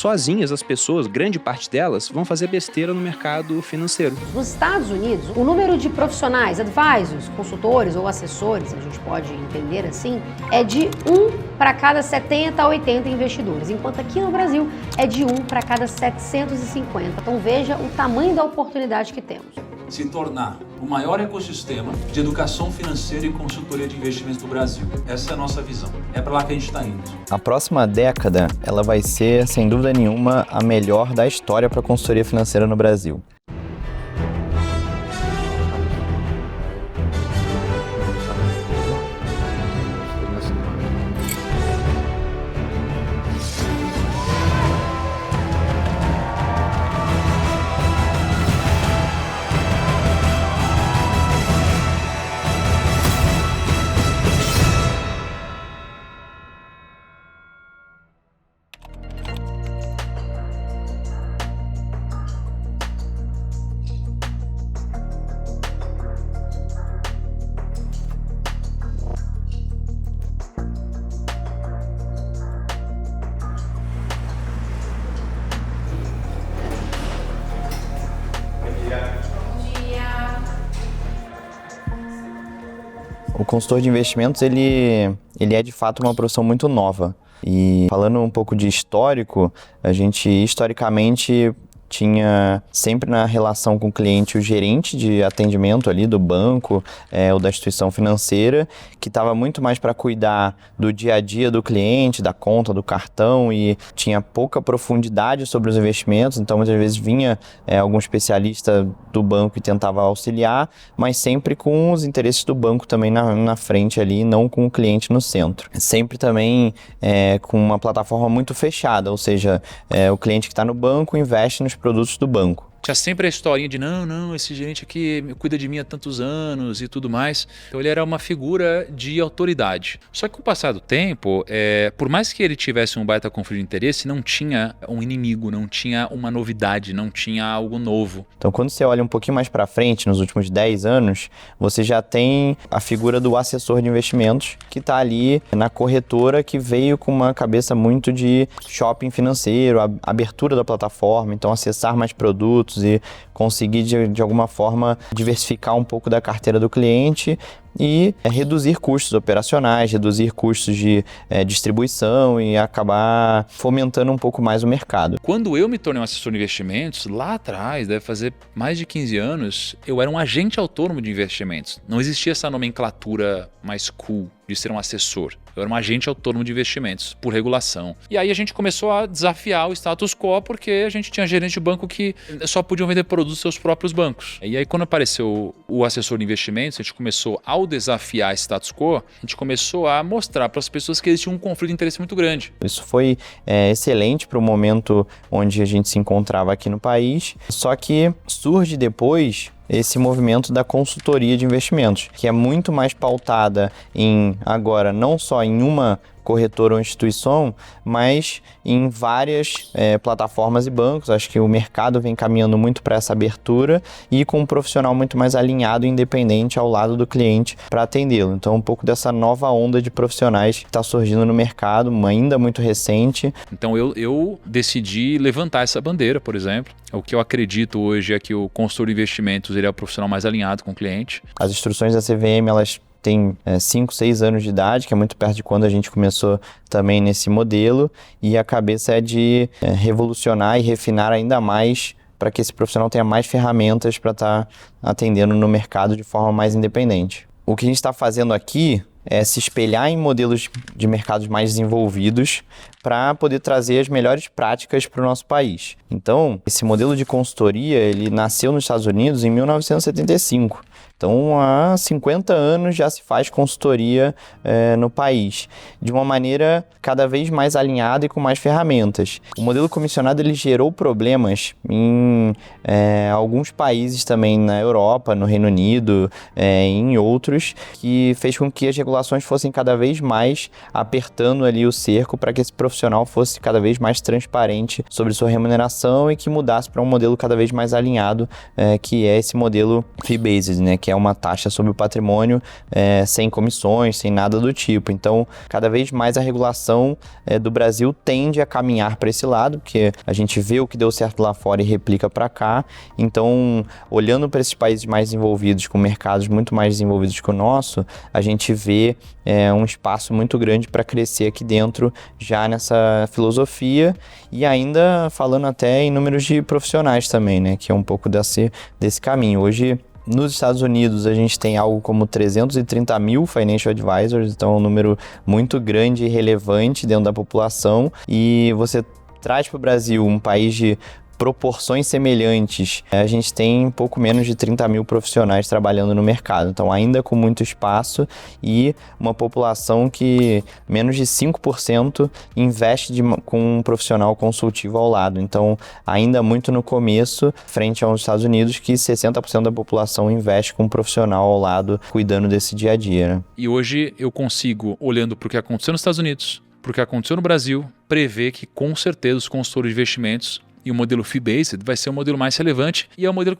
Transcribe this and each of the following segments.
sozinhas as pessoas, grande parte delas, vão fazer besteira no mercado financeiro. Nos Estados Unidos, o número de profissionais, advisors, consultores ou assessores, a gente pode entender assim, é de 1 para cada 70 a 80 investidores, enquanto aqui no Brasil é de 1 para cada 750. Então veja o tamanho da oportunidade que temos. Se tornar o maior ecossistema de educação financeira e consultoria de investimentos do Brasil. Essa é a nossa visão. É para lá que a gente está indo. A próxima década, ela vai ser, sem dúvida nenhuma, a melhor da história para a consultoria financeira no Brasil. O consultor de investimentos, ele é de fato uma profissão muito nova. E falando um pouco de histórico, a gente historicamente tinha sempre na relação com o cliente o gerente de atendimento ali do banco ou da instituição financeira, que estava muito mais para cuidar do dia a dia do cliente, da conta, do cartão, e tinha pouca profundidade sobre os investimentos. Então muitas vezes vinha algum especialista do banco e tentava auxiliar, mas sempre com os interesses do banco também na frente ali, não com o cliente no centro. Sempre também com uma plataforma muito fechada, ou seja, o cliente que está no banco investe nos produtos do banco. Tinha sempre a historinha de não, esse gerente aqui cuida de mim há tantos anos e tudo mais. Então ele era uma figura de autoridade. Só que com o passar do tempo, por mais que ele tivesse um baita conflito de interesse, não tinha um inimigo, não tinha uma novidade, não tinha algo novo. Então quando você olha um pouquinho mais para frente, nos últimos 10 anos, você já tem a figura do assessor de investimentos, que está ali na corretora, que veio com uma cabeça muito de shopping financeiro, abertura da plataforma, então acessar mais produtos e conseguir de alguma forma diversificar um pouco da carteira do cliente e reduzir custos operacionais, reduzir custos de distribuição e acabar fomentando um pouco mais o mercado. Quando eu me tornei um assessor de investimentos, lá atrás, deve fazer mais de 15 anos, eu era um agente autônomo de investimentos. Não existia essa nomenclatura mais cool de ser um assessor. Eu era um agente autônomo de investimentos, por regulação. E aí a gente começou a desafiar o status quo, porque a gente tinha gerente de banco que só podiam vender produtos dos seus próprios bancos. E aí quando apareceu o assessor de investimentos, a gente começou, ao desafiar esse status quo, a gente começou a mostrar para as pessoas que existia um conflito de interesse muito grande. Isso foi excelente para o momento onde a gente se encontrava aqui no país, só que surge depois esse movimento da consultoria de investimentos, que é muito mais pautada em, agora, não só em uma corretora ou instituição, mas em várias plataformas e bancos. Acho que o mercado vem caminhando muito para essa abertura e com um profissional muito mais alinhado e independente ao lado do cliente para atendê-lo. Então, um pouco dessa nova onda de profissionais que está surgindo no mercado, ainda muito recente. Então, eu decidi levantar essa bandeira, por exemplo. O que eu acredito hoje é que o consultor de investimentos ele é o profissional mais alinhado com o cliente. As instruções da CVM, elas tem 5, 6 anos de idade, que é muito perto de quando a gente começou também nesse modelo, e a cabeça é de revolucionar e refinar ainda mais para que esse profissional tenha mais ferramentas para estar atendendo no mercado de forma mais independente. O que a gente está fazendo aqui é se espelhar em modelos de mercados mais desenvolvidos para poder trazer as melhores práticas para o nosso país. Então, esse modelo de consultoria, ele nasceu nos Estados Unidos em 1975. Então, há 50 anos já se faz consultoria no país, de uma maneira cada vez mais alinhada e com mais ferramentas. O modelo comissionado ele gerou problemas em alguns países também na Europa, no Reino Unido, em outros, que fez com que as regulações fossem cada vez mais apertando ali o cerco para que esse profissional fosse cada vez mais transparente sobre sua remuneração e que mudasse para um modelo cada vez mais alinhado, que é esse modelo fee-based, né, que é é uma taxa sobre o patrimônio sem comissões, sem nada do tipo. Então, cada vez mais a regulação do Brasil tende a caminhar para esse lado, porque a gente vê o que deu certo lá fora e replica para cá. Então, olhando para esses países mais desenvolvidos, com mercados muito mais desenvolvidos que o nosso, a gente vê um espaço muito grande para crescer aqui dentro, já nessa filosofia, e ainda falando até em números de profissionais também, né, que é um pouco desse caminho. Hoje, nos Estados Unidos, a gente tem algo como 330 mil Financial Advisors, então é um número muito grande e relevante dentro da população, e você traz para o Brasil, um país de proporções semelhantes, a gente tem pouco menos de 30 mil profissionais trabalhando no mercado, então ainda com muito espaço e uma população que menos de 5% investe com um profissional consultivo ao lado, então ainda muito no começo, frente aos Estados Unidos, que 60% da população investe com um profissional ao lado, cuidando desse dia a dia, né? E hoje eu consigo, olhando para o que aconteceu nos Estados Unidos, para o que aconteceu no Brasil, prever que com certeza os consultores de investimentos e o modelo fee-based vai ser o modelo mais relevante e é o modelo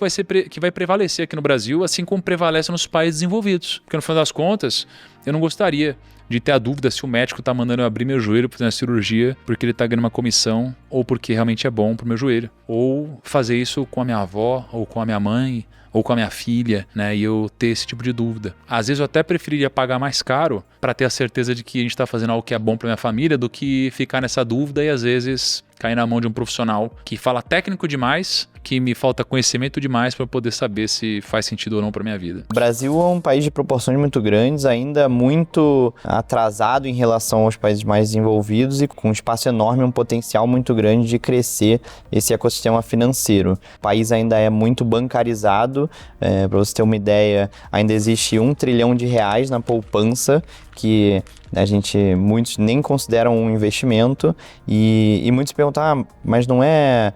que vai prevalecer aqui no Brasil, assim como prevalece nos países desenvolvidos. Porque no final das contas, eu não gostaria de ter a dúvida se o médico está mandando eu abrir meu joelho para fazer uma cirurgia porque ele está ganhando uma comissão ou porque realmente é bom para o meu joelho. Ou fazer isso com a minha avó ou com a minha mãe ou com a minha filha, né? E eu ter esse tipo de dúvida. Às vezes eu até preferiria pagar mais caro para ter a certeza de que a gente está fazendo algo que é bom para minha família do que ficar nessa dúvida e às vezes cair na mão de um profissional que fala técnico demais, que me falta conhecimento demais para poder saber se faz sentido ou não para minha vida. O Brasil é um país de proporções muito grandes, ainda muito atrasado em relação aos países mais desenvolvidos e com um espaço enorme, um potencial muito grande de crescer esse ecossistema financeiro. O país ainda é muito bancarizado, para você ter uma ideia, ainda existe R$1 trilhão na poupança, que muitos nem consideram um investimento e muitos perguntam, mas não é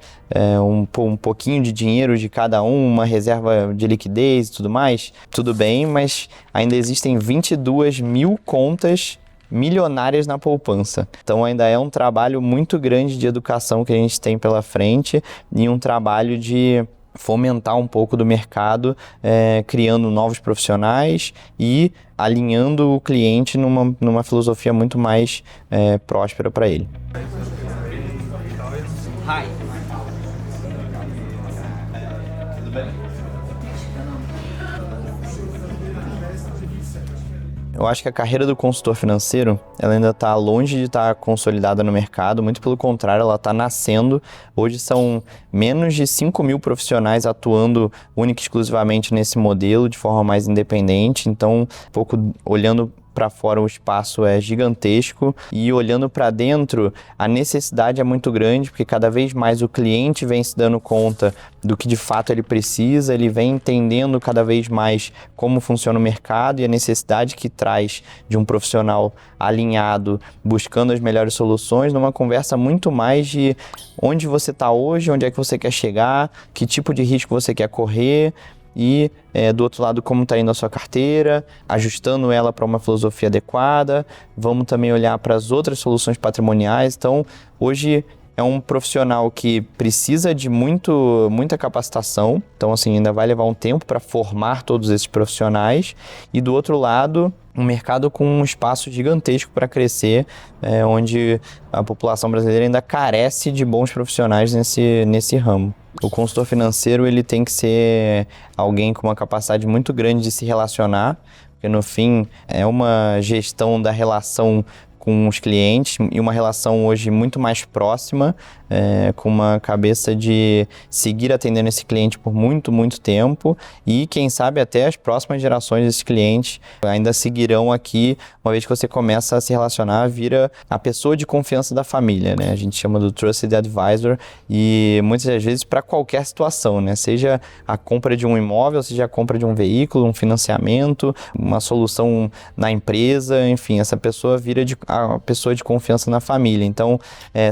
um pouquinho de dinheiro de cada uma reserva de liquidez e tudo mais? Tudo bem, mas ainda existem 22 mil contas milionárias na poupança. Então ainda é um trabalho muito grande de educação que a gente tem pela frente e um trabalho de fomentar um pouco do mercado, criando novos profissionais e alinhando o cliente numa filosofia muito mais próspera para ele. Hi. Tudo bem? Eu acho que a carreira do consultor financeiro, ela ainda está longe de estar consolidada no mercado, muito pelo contrário, ela está nascendo. Hoje são menos de 5 mil profissionais atuando única e exclusivamente nesse modelo, de forma mais independente. Então, um pouco olhando para fora, o espaço é gigantesco e olhando para dentro, a necessidade é muito grande, porque cada vez mais o cliente vem se dando conta do que de fato ele precisa, ele vem entendendo cada vez mais como funciona o mercado e a necessidade que traz de um profissional alinhado, buscando as melhores soluções, numa conversa muito mais de onde você está hoje, onde é que você quer chegar, que tipo de risco você quer correr, e do outro lado como está indo a sua carteira, ajustando ela para uma filosofia adequada. Vamos também olhar para as outras soluções patrimoniais. Então, hoje é um profissional que precisa de muita capacitação, então assim, ainda vai levar um tempo para formar todos esses profissionais. E do outro lado, um mercado com um espaço gigantesco para crescer, onde a população brasileira ainda carece de bons profissionais nesse ramo. O consultor financeiro ele tem que ser alguém com uma capacidade muito grande de se relacionar, porque no fim é uma gestão da relação com os clientes e uma relação hoje muito mais próxima, com uma cabeça de seguir atendendo esse cliente por muito, muito tempo e quem sabe até as próximas gerações desses clientes ainda seguirão aqui, uma vez que você começa a se relacionar, vira a pessoa de confiança da família, né? A gente chama do Trusted Advisor e muitas das vezes para qualquer situação, né? Seja a compra de um imóvel, seja a compra de um veículo, um financiamento, uma solução na empresa, enfim, essa pessoa vira a pessoa de confiança na família. Então,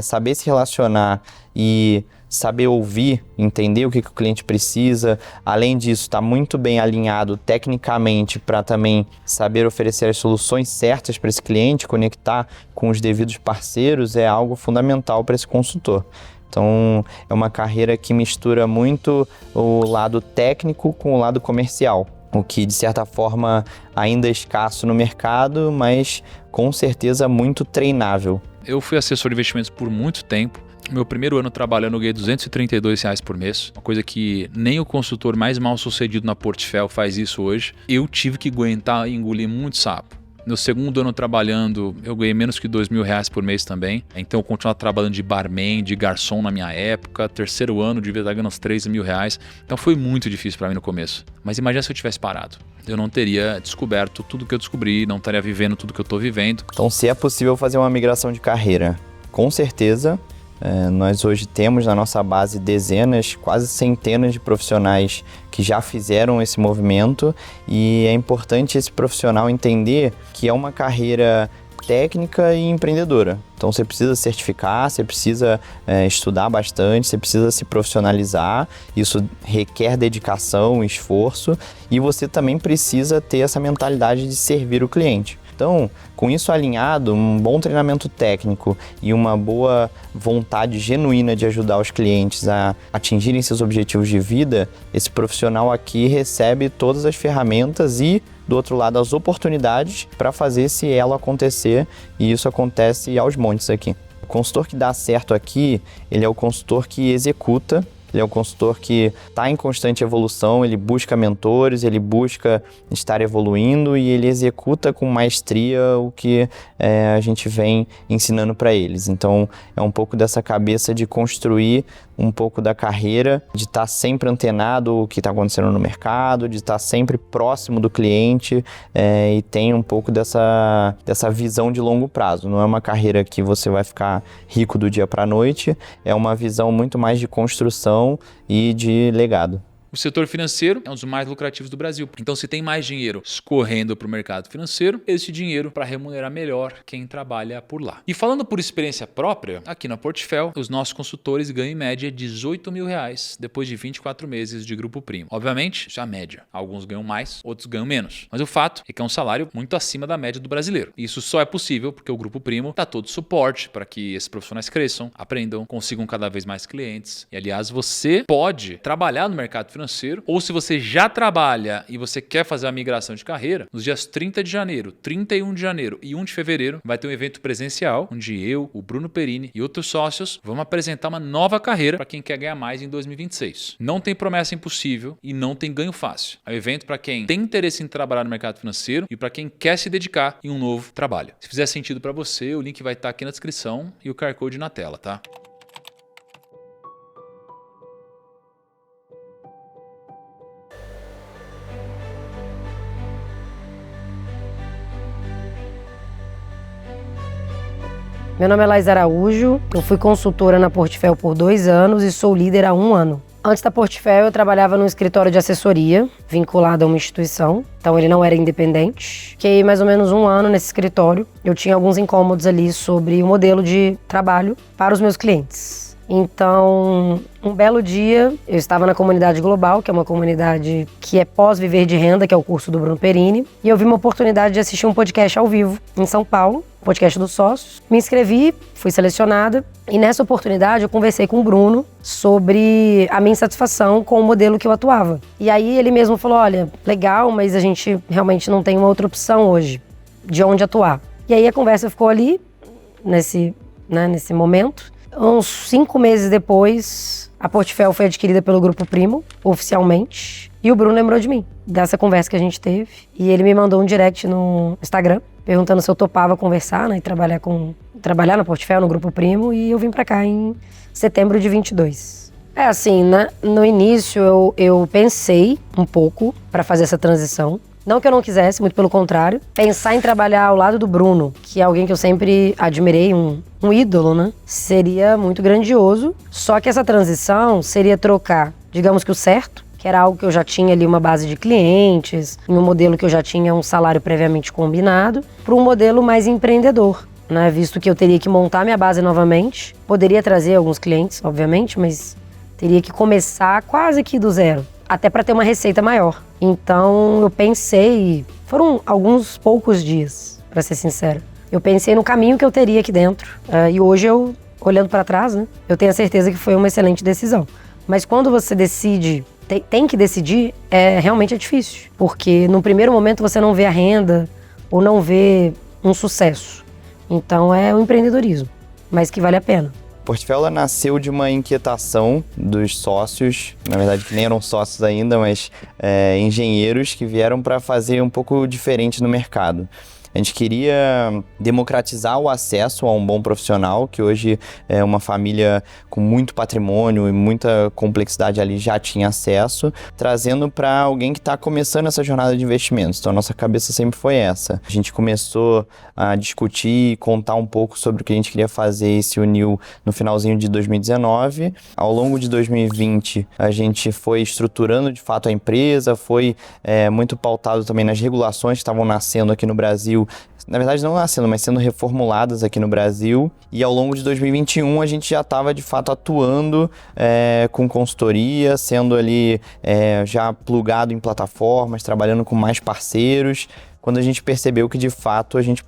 saber se relacionar e saber ouvir, entender o que o cliente precisa, além disso, estar muito bem alinhado tecnicamente para também saber oferecer as soluções certas para esse cliente, conectar com os devidos parceiros, é algo fundamental para esse consultor. Então, é uma carreira que mistura muito o lado técnico com o lado comercial. o que de certa forma ainda é escasso no mercado, mas com certeza muito treinável. Eu fui assessor de investimentos por muito tempo. Meu primeiro ano trabalhando eu ganhei R$232 por mês, uma coisa que nem o consultor mais mal sucedido na Portfel faz isso hoje. Eu tive que aguentar e engolir muito sapo. No segundo ano trabalhando, eu ganhei menos que R$2.000 por mês também. Então eu continuava trabalhando de barman, de garçom na minha época. Terceiro ano, devia estar ganhando uns R$3.000. Então foi muito difícil para mim no começo. Mas imagina se eu tivesse parado. Eu não teria descoberto tudo que eu descobri, não estaria vivendo tudo que eu estou vivendo. Então, se é possível fazer uma migração de carreira, com certeza, nós hoje temos na nossa base dezenas, quase centenas de profissionais que já fizeram esse movimento, e é importante esse profissional entender que é uma carreira técnica e empreendedora. Então você precisa certificar, você precisa estudar bastante, você precisa se profissionalizar, isso requer dedicação, esforço, e você também precisa ter essa mentalidade de servir o cliente. Então, com isso alinhado, um bom treinamento técnico e uma boa vontade genuína de ajudar os clientes a atingirem seus objetivos de vida, esse profissional aqui recebe todas as ferramentas e, do outro lado, as oportunidades para fazer esse elo acontecer, e isso acontece aos montes aqui. O consultor que dá certo aqui, ele é o consultor que executa. Ele é um consultor que está em constante evolução, ele busca mentores, ele busca estar evoluindo e ele executa com maestria o que a gente vem ensinando para eles. Então, é um pouco dessa cabeça de construir um pouco da carreira, de estar sempre antenado o que está acontecendo no mercado, de estar sempre próximo do cliente e tem um pouco dessa visão de longo prazo. Não é uma carreira que você vai ficar rico do dia para a noite, é uma visão muito mais de construção e de legado. O setor financeiro é um dos mais lucrativos do Brasil. Então, se tem mais dinheiro escorrendo para o mercado financeiro, esse dinheiro para remunerar melhor quem trabalha por lá. E falando por experiência própria, aqui na Portfel, os nossos consultores ganham em média R$18.000 depois de 24 meses de Grupo Primo. Obviamente, isso é a média. Alguns ganham mais, outros ganham menos. Mas o fato é que é um salário muito acima da média do brasileiro. E isso só é possível porque o Grupo Primo dá todo o suporte para que esses profissionais cresçam, aprendam, consigam cada vez mais clientes. E, aliás, você pode trabalhar no mercado financeiro, ou se você já trabalha e você quer fazer a migração de carreira, nos dias 30 de janeiro, 31 de janeiro e 1 de fevereiro, vai ter um evento presencial, onde eu, o Bruno Perini e outros sócios vamos apresentar uma nova carreira para quem quer ganhar mais em 2026. Não tem promessa impossível e não tem ganho fácil. É um evento para quem tem interesse em trabalhar no mercado financeiro e para quem quer se dedicar em um novo trabalho. Se fizer sentido para você, o link vai estar aqui na descrição e o QR Code na tela, tá? Meu nome é Laís Araújo, eu fui consultora na Portfel por 2 anos e sou líder há 1 ano. Antes da Portfel, eu trabalhava num escritório de assessoria, vinculado a uma instituição, então ele não era independente. Fiquei mais ou menos 1 ano nesse escritório. Eu tinha alguns incômodos ali sobre o modelo de trabalho para os meus clientes. Então, um belo dia, eu estava na Comunidade Global, que é uma comunidade que é pós-viver de renda, que é o curso do Bruno Perini, e eu vi uma oportunidade de assistir um podcast ao vivo em São Paulo, podcast dos sócios. Me inscrevi, fui selecionada, e nessa oportunidade eu conversei com o Bruno sobre a minha insatisfação com o modelo que eu atuava. E aí ele mesmo falou, olha, legal, mas a gente realmente não tem uma outra opção hoje de onde atuar. E aí a conversa ficou ali, nesse momento. Uns 5 meses depois, a Portfel foi adquirida pelo Grupo Primo, oficialmente. E o Bruno lembrou de mim, dessa conversa que a gente teve. E ele me mandou um direct no Instagram, perguntando se eu topava conversar, né, e trabalhar na Portfel, no Grupo Primo. E eu vim pra cá em setembro de 22. É assim, né, no início eu pensei um pouco pra fazer essa transição. Não que eu não quisesse, muito pelo contrário. Pensar em trabalhar ao lado do Bruno, que é alguém que eu sempre admirei, um ídolo, né? Seria muito grandioso. Só que essa transição seria trocar, digamos que o certo, que era algo que eu já tinha ali uma base de clientes, em um modelo que eu já tinha um salário previamente combinado, para um modelo mais empreendedor, né? Visto que eu teria que montar minha base novamente. Poderia trazer alguns clientes, obviamente, mas teria que começar quase que do zero. Até para ter uma receita maior. Então eu pensei, foram alguns poucos dias, para ser sincera. Eu pensei no caminho que eu teria aqui dentro. E hoje eu, olhando para trás, né, eu tenho a certeza que foi uma excelente decisão. Mas quando você decide tem que decidir, realmente é difícil. Porque no primeiro momento você não vê a renda ou não vê um sucesso. Então é o empreendedorismo, mas que vale a pena. Portfel nasceu de uma inquietação dos sócios, na verdade que nem eram sócios ainda, mas engenheiros que vieram para fazer um pouco diferente no mercado. A gente queria democratizar o acesso a um bom profissional, que hoje é uma família com muito patrimônio e muita complexidade ali já tinha acesso, trazendo para alguém que está começando essa jornada de investimentos. Então a nossa cabeça sempre foi essa. A gente começou a discutir e contar um pouco sobre o que a gente queria fazer e se uniu no finalzinho de 2019. Ao longo de 2020, a gente foi estruturando de fato a empresa, foi muito pautado também nas regulações que estavam nascendo aqui no Brasil. Na verdade não nascendo, mas sendo reformuladas aqui no Brasil. E ao longo de 2021 a gente já estava de fato atuando com consultoria, sendo ali já plugado em plataformas, trabalhando com mais parceiros. Quando a gente percebeu que de fato a gente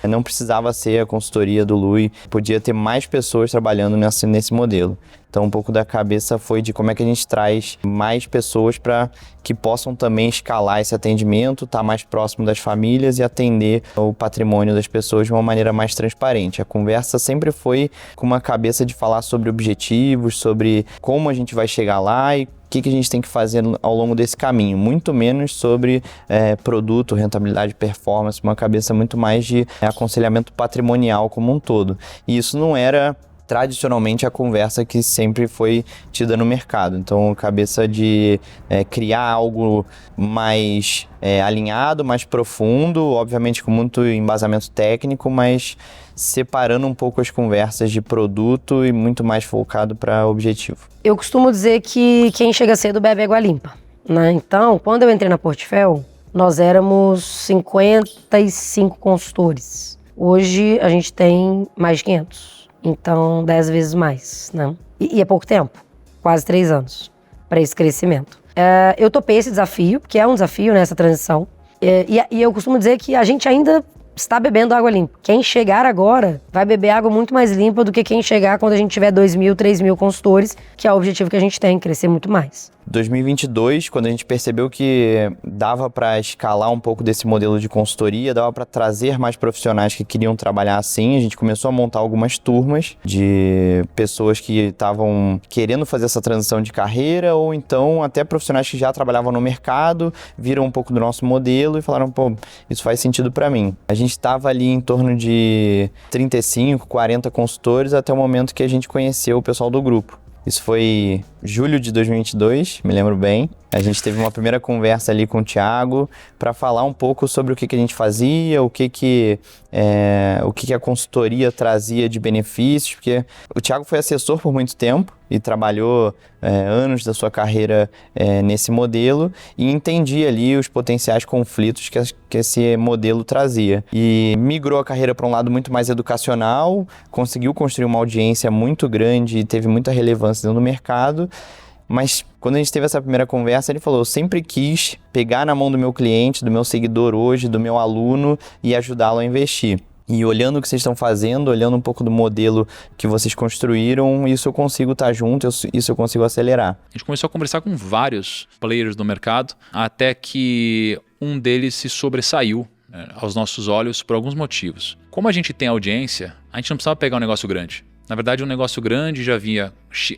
não precisava ser a consultoria do Lui, podia ter mais pessoas trabalhando nesse modelo. Então um pouco da cabeça foi de como é que a gente traz mais pessoas para que possam também escalar esse atendimento, estar mais próximo das famílias e atender o patrimônio das pessoas de uma maneira mais transparente. A conversa sempre foi com uma cabeça de falar sobre objetivos, sobre como a gente vai chegar lá e o que a gente tem que fazer ao longo desse caminho, muito menos sobre produto, rentabilidade, performance, uma cabeça muito mais de aconselhamento patrimonial como um todo. E isso não era tradicionalmente a conversa que sempre foi tida no mercado. Então, cabeça de criar algo mais alinhado, mais profundo, obviamente com muito embasamento técnico, mas separando um pouco as conversas de produto e muito mais focado para objetivo. Eu costumo dizer que quem chega cedo bebe água limpa, né? Então, quando eu entrei na Portfel, nós éramos 55 consultores. Hoje, a gente tem mais de 500. Então, 10 vezes mais, né? E é pouco tempo, quase 3 anos, para esse crescimento. Eu topei esse desafio, que é um desafio, né, essa transição. E eu costumo dizer que a gente ainda está bebendo água limpa. Quem chegar agora vai beber água muito mais limpa do que quem chegar quando a gente tiver 2.000, 3.000 consultores, que é o objetivo que a gente tem, crescer muito mais. 2022, quando a gente percebeu que dava para escalar um pouco desse modelo de consultoria, dava para trazer mais profissionais que queriam trabalhar assim, a gente começou a montar algumas turmas de pessoas que estavam querendo fazer essa transição de carreira ou então até profissionais que já trabalhavam no mercado, viram um pouco do nosso modelo e falaram, pô, isso faz sentido para mim. A gente estava ali em torno de 35, 40 consultores até o momento que a gente conheceu o pessoal do grupo. Isso foi julho de 2022, me lembro bem. A gente teve uma primeira conversa ali com o Thiago para falar um pouco sobre o que a gente fazia, o que a consultoria trazia de benefícios, porque o Thiago foi assessor por muito tempo e trabalhou anos da sua carreira nesse modelo e entendia ali os potenciais conflitos que esse modelo trazia. E migrou a carreira para um lado muito mais educacional, conseguiu construir uma audiência muito grande e teve muita relevância dentro do mercado. Mas quando a gente teve essa primeira conversa, ele falou, eu sempre quis pegar na mão do meu cliente, do meu seguidor hoje, do meu aluno e ajudá-lo a investir. E olhando o que vocês estão fazendo, olhando um pouco do modelo que vocês construíram, isso eu consigo estar junto, isso eu consigo acelerar. A gente começou a conversar com vários players do mercado, até que um deles se sobressaiu aos nossos olhos por alguns motivos. Como a gente tem audiência, a gente não precisava pegar um negócio grande. Na verdade, um negócio grande já vinha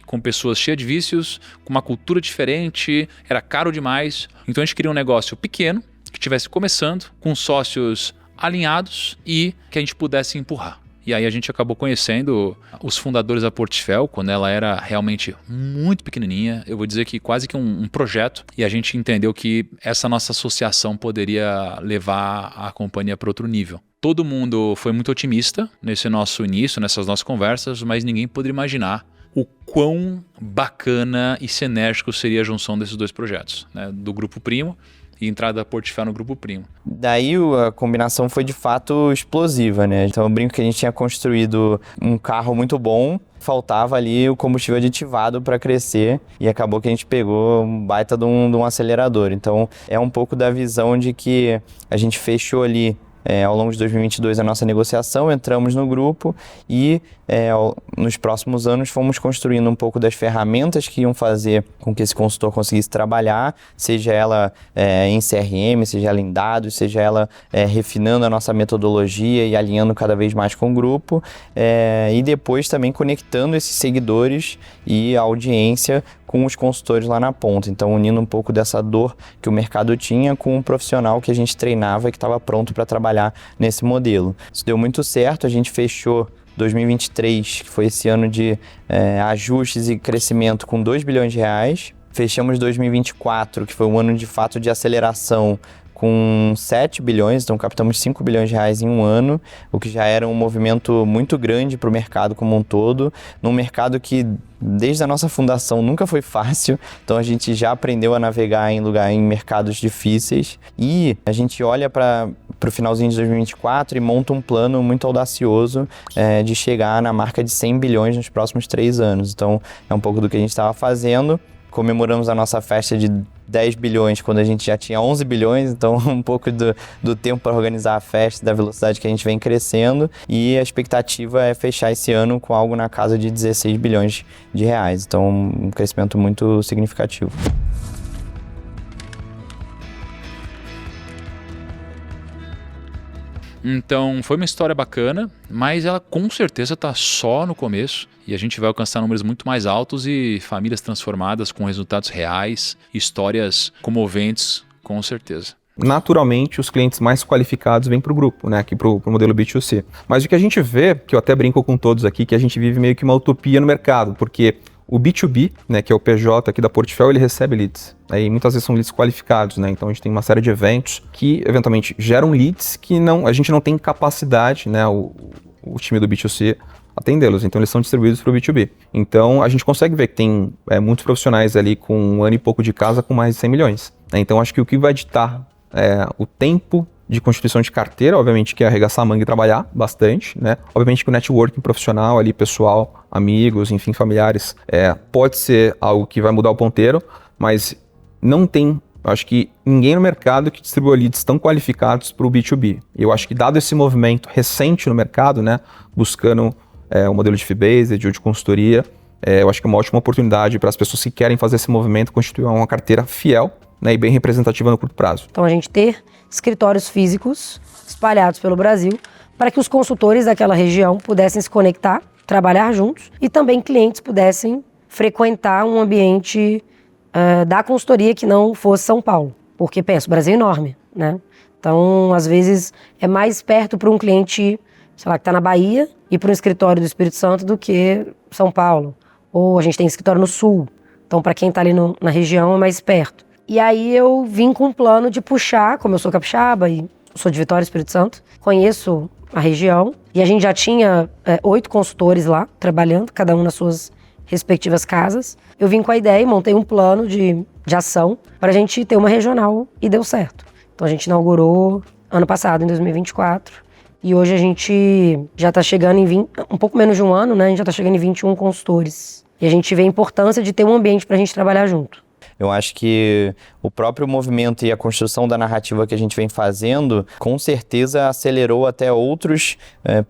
com pessoas cheias de vícios, com uma cultura diferente, era caro demais. Então a gente queria um negócio pequeno, que estivesse começando, com sócios alinhados e que a gente pudesse empurrar. E aí a gente acabou conhecendo os fundadores da Portfel, quando ela era realmente muito pequenininha. Eu vou dizer que quase que um projeto. E a gente entendeu que essa nossa associação poderia levar a companhia para outro nível. Todo mundo foi muito otimista nesse nosso início, nessas nossas conversas, mas ninguém poderia imaginar o quão bacana e sinérgico seria a junção desses dois projetos, né? Do Grupo Primo e entrada da Portfel no Grupo Primo. Daí a combinação foi de fato explosiva, né? Então eu brinco que a gente tinha construído um carro muito bom, faltava ali o combustível aditivado para crescer e acabou que a gente pegou um baita de um acelerador. Então é um pouco da visão de que a gente fechou ali ao longo de 2022 a nossa negociação, entramos no grupo e nos próximos anos fomos construindo um pouco das ferramentas que iam fazer com que esse consultor conseguisse trabalhar, seja ela em CRM, seja ela em dados, seja ela refinando a nossa metodologia e alinhando cada vez mais com o grupo, e depois também conectando esses seguidores e a audiência com os consultores lá na ponta. Então, unindo um pouco dessa dor que o mercado tinha com um profissional que a gente treinava e que estava pronto para trabalhar nesse modelo. Isso deu muito certo, a gente fechou 2023, que foi esse ano de ajustes e crescimento, com 2 bilhões de reais. Fechamos 2024, que foi um ano de fato de aceleração, com 7 bilhões, então captamos 5 bilhões de reais em um ano, o que já era um movimento muito grande para o mercado como um todo, num mercado que desde a nossa fundação nunca foi fácil, então a gente já aprendeu a navegar em mercados difíceis, e a gente olha para o finalzinho de 2024 e monta um plano muito audacioso de chegar na marca de 100 bilhões nos próximos 3 anos. Então é um pouco do que a gente estava fazendo. Comemoramos a nossa festa de 10 bilhões quando a gente já tinha 11 bilhões, então um pouco do tempo para organizar a festa, da velocidade que a gente vem crescendo, e a expectativa é fechar esse ano com algo na casa de 16 bilhões de reais, então um crescimento muito significativo. Então, foi uma história bacana, mas ela com certeza está só no começo e a gente vai alcançar números muito mais altos e famílias transformadas com resultados reais, histórias comoventes, com certeza. Naturalmente, os clientes mais qualificados vêm para o grupo, né, aqui para o modelo B2C. Mas o que a gente vê, que eu até brinco com todos aqui, que a gente vive meio que uma utopia no mercado, porque o B2B, né, que é o PJ aqui da Portfel, ele recebe leads. E muitas vezes são leads qualificados, né? Então a gente tem uma série de eventos que eventualmente geram leads que a gente não tem capacidade, né, o time do B2C atendê-los. Então eles são distribuídos para o B2B. Então a gente consegue ver que tem muitos profissionais ali com um ano e pouco de casa com mais de 100 milhões. Né? Então acho que o que vai ditar o tempo de constituição de carteira, obviamente, que é arregaçar a manga e trabalhar bastante, né? Obviamente que o networking profissional ali, pessoal, amigos, enfim, familiares, pode ser algo que vai mudar o ponteiro, mas não tem, acho que, ninguém no mercado que distribua leads tão qualificados para o B2B. E eu acho que, dado esse movimento recente no mercado, né, buscando o modelo de fee-based, de consultoria, eu acho que é uma ótima oportunidade para as pessoas que querem fazer esse movimento constituir uma carteira fiel, né, e bem representativa no curto prazo. Então a gente ter escritórios físicos espalhados pelo Brasil para que os consultores daquela região pudessem se conectar, trabalhar juntos, e também clientes pudessem frequentar um ambiente da consultoria que não fosse São Paulo. Porque, pensa, o Brasil é enorme, né? Então, às vezes, é mais perto para um cliente, sei lá, que está na Bahia, ir para um escritório do Espírito Santo do que São Paulo. Ou a gente tem escritório no Sul. Então, para quem está ali na região, é mais perto. E aí eu vim com um plano de puxar, como eu sou capixaba e sou de Vitória, Espírito Santo, conheço a região, e a gente já tinha 8 consultores lá, trabalhando, cada um nas suas respectivas casas. Eu vim com a ideia e montei um plano de ação para a gente ter uma regional, e deu certo. Então a gente inaugurou ano passado, em 2024, e hoje a gente já está chegando em um pouco menos de um ano, né? A gente já está chegando em 21 consultores. E a gente vê a importância de ter um ambiente para a gente trabalhar junto. Eu acho que o próprio movimento e a construção da narrativa que a gente vem fazendo, com certeza acelerou até outros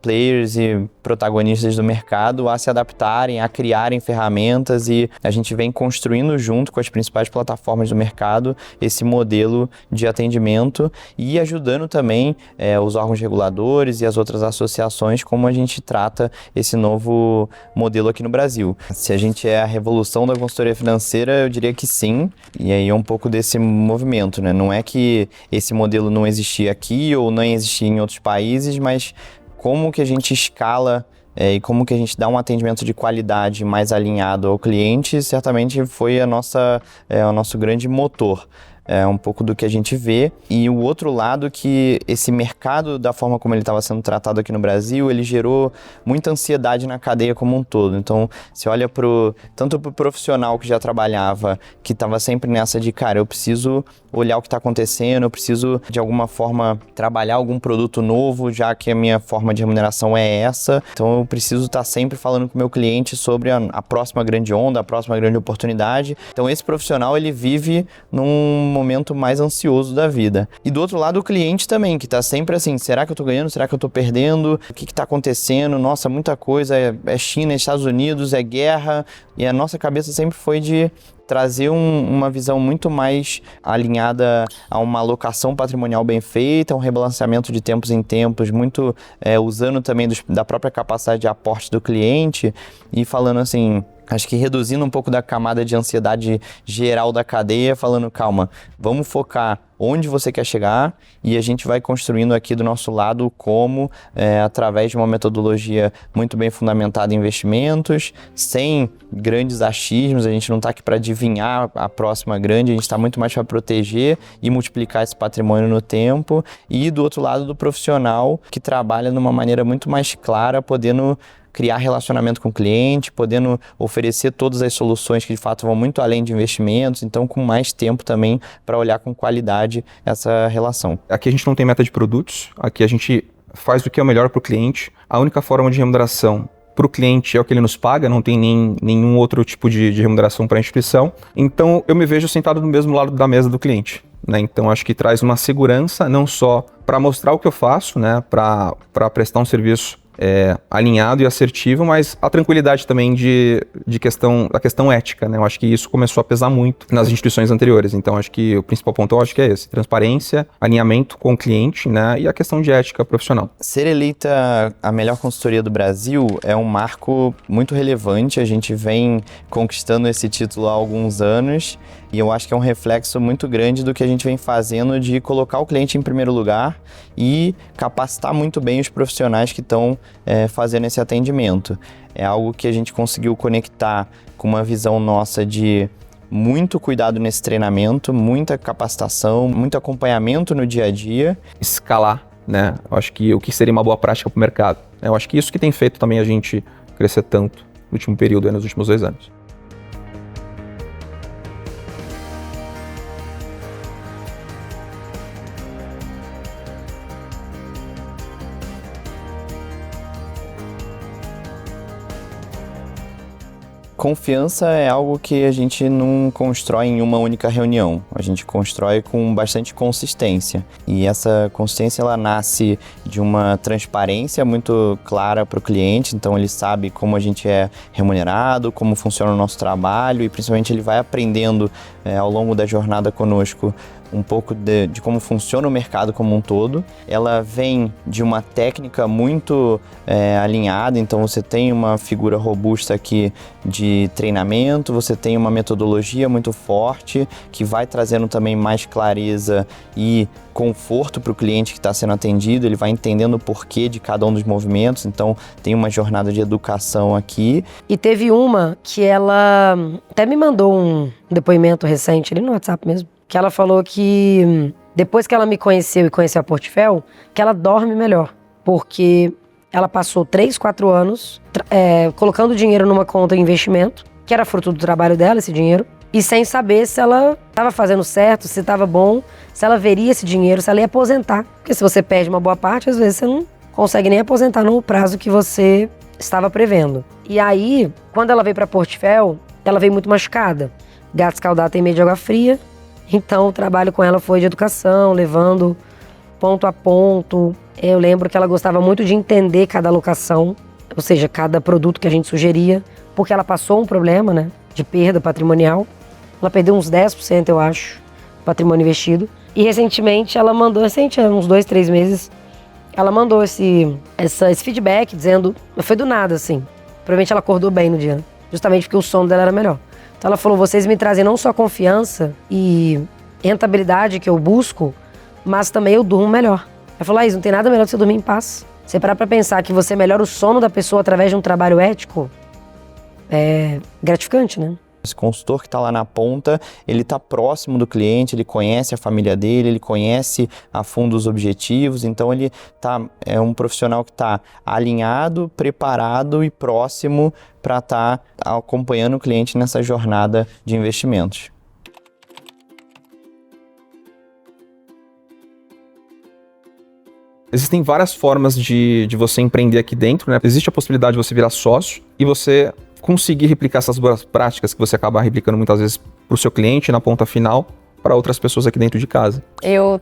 players e protagonistas do mercado a se adaptarem, a criarem ferramentas, e a gente vem construindo junto com as principais plataformas do mercado esse modelo de atendimento e ajudando também os órgãos reguladores e as outras associações como a gente trata esse novo modelo aqui no Brasil. Se a gente é a revolução da consultoria financeira, eu diria que sim, e aí é um pouco desse movimento, né? Não é que esse modelo não existia aqui ou não existia em outros países, mas como que a gente escala e como que a gente dá um atendimento de qualidade mais alinhado ao cliente, certamente foi o nosso grande motor. É um pouco do que a gente vê. E o outro lado, que esse mercado, da forma como ele estava sendo tratado aqui no Brasil, ele gerou muita ansiedade na cadeia como um todo. Então, você olha tanto para o profissional que já trabalhava, que estava sempre nessa de, cara, eu preciso olhar o que está acontecendo, eu preciso, de alguma forma, trabalhar algum produto novo, já que a minha forma de remuneração é essa. Então, eu preciso estar sempre falando com o meu cliente sobre a próxima grande onda, a próxima grande oportunidade. Então, esse profissional, ele vive num momento mais ansioso da vida. E do outro lado, o cliente também, que está sempre assim, será que eu estou ganhando? Será que eu estou perdendo? O que está acontecendo? Nossa, muita coisa, é China, é Estados Unidos, é guerra. E a nossa cabeça sempre foi de trazer uma visão muito mais alinhada a uma alocação patrimonial bem feita, um rebalanceamento de tempos em tempos, muito usando também da própria capacidade de aporte do cliente e falando assim, acho que reduzindo um pouco da camada de ansiedade geral da cadeia, falando, calma, vamos focar onde você quer chegar e a gente vai construindo aqui do nosso lado como, através de uma metodologia muito bem fundamentada em investimentos, sem grandes achismos, a gente não está aqui para adivinhar a próxima grande, a gente está muito mais para proteger e multiplicar esse patrimônio no tempo, e do outro lado do profissional que trabalha de uma maneira muito mais clara, podendo criar relacionamento com o cliente, podendo oferecer todas as soluções que de fato vão muito além de investimentos, então com mais tempo também para olhar com qualidade essa relação. Aqui a gente não tem meta de produtos, aqui a gente faz o que é o melhor para o cliente. A única forma de remuneração para o cliente é o que ele nos paga, não tem nenhum outro tipo de remuneração para a instituição. Então eu me vejo sentado do mesmo lado da mesa do cliente. Então acho que traz uma segurança não só para mostrar o que eu faço, para prestar um serviço alinhado e assertivo, mas a tranquilidade também da questão ética, Eu acho que isso começou a pesar muito nas instituições anteriores. Então acho que o principal ponto é esse: transparência, alinhamento com o cliente, e a questão de ética profissional. Ser eleita a melhor consultoria do Brasil é um marco muito relevante. A gente vem conquistando esse título há alguns anos e eu acho que é um reflexo muito grande do que a gente vem fazendo de colocar o cliente em primeiro lugar e capacitar muito bem os profissionais que estão fazendo esse atendimento. É algo que a gente conseguiu conectar com uma visão nossa de muito cuidado nesse treinamento, muita capacitação, muito acompanhamento no dia a dia. Escalar, Eu acho que o que seria uma boa prática para o mercado. Eu acho que isso que tem feito também a gente crescer tanto no último período, nos últimos 2 anos. Confiança é algo que a gente não constrói em uma única reunião, a gente constrói com bastante consistência. E essa consistência ela nasce de uma transparência muito clara para o cliente, então ele sabe como a gente é remunerado, como funciona o nosso trabalho e principalmente ele vai aprendendo ao longo da jornada conosco um pouco de como funciona o mercado como um todo. Ela vem de uma técnica muito alinhada, então você tem uma figura robusta aqui de treinamento, você tem uma metodologia muito forte que vai trazendo também mais clareza e conforto para o cliente que está sendo atendido, ele vai entendendo o porquê de cada um dos movimentos, então tem uma jornada de educação aqui. E teve uma que ela até me mandou um depoimento recente ali no WhatsApp mesmo, que ela falou que depois que ela me conheceu e conheceu a Portfel, que ela dorme melhor, porque ela passou 3, 4 anos colocando dinheiro numa conta de investimento, que era fruto do trabalho dela, esse dinheiro, e sem saber se ela estava fazendo certo, se estava bom, se ela veria esse dinheiro, se ela ia aposentar. Porque se você perde uma boa parte, às vezes você não consegue nem aposentar no prazo que você estava prevendo. E aí, quando ela veio para Portfel, ela veio muito machucada. Gato escaldado tem medo de água fria. Então, o trabalho com ela foi de educação, levando ponto a ponto. Eu lembro que ela gostava muito de entender cada alocação, ou seja, cada produto que a gente sugeria, porque ela passou um problema, de perda patrimonial. Ela perdeu uns 10%, eu acho, do patrimônio investido. E recentemente ela mandou, uns 2, 3 meses, ela mandou esse feedback dizendo, foi do nada, assim. Provavelmente ela acordou bem no dia, justamente porque o sono dela era melhor. Então ela falou, vocês me trazem não só confiança e rentabilidade que eu busco, mas também eu durmo melhor. Ela falou, Laís, não tem nada melhor que você dormir em paz. Você parar pra pensar que você melhora o sono da pessoa através de um trabalho ético, é gratificante, Esse consultor que está lá na ponta, ele está próximo do cliente, ele conhece a família dele, ele conhece a fundo os objetivos, então ele é um profissional que está alinhado, preparado e próximo para estar acompanhando o cliente nessa jornada de investimentos. Existem várias formas de você empreender aqui dentro, Existe a possibilidade de você virar sócio e você conseguir replicar essas boas práticas que você acaba replicando muitas vezes para o seu cliente na ponta final para outras pessoas aqui dentro de casa. Eu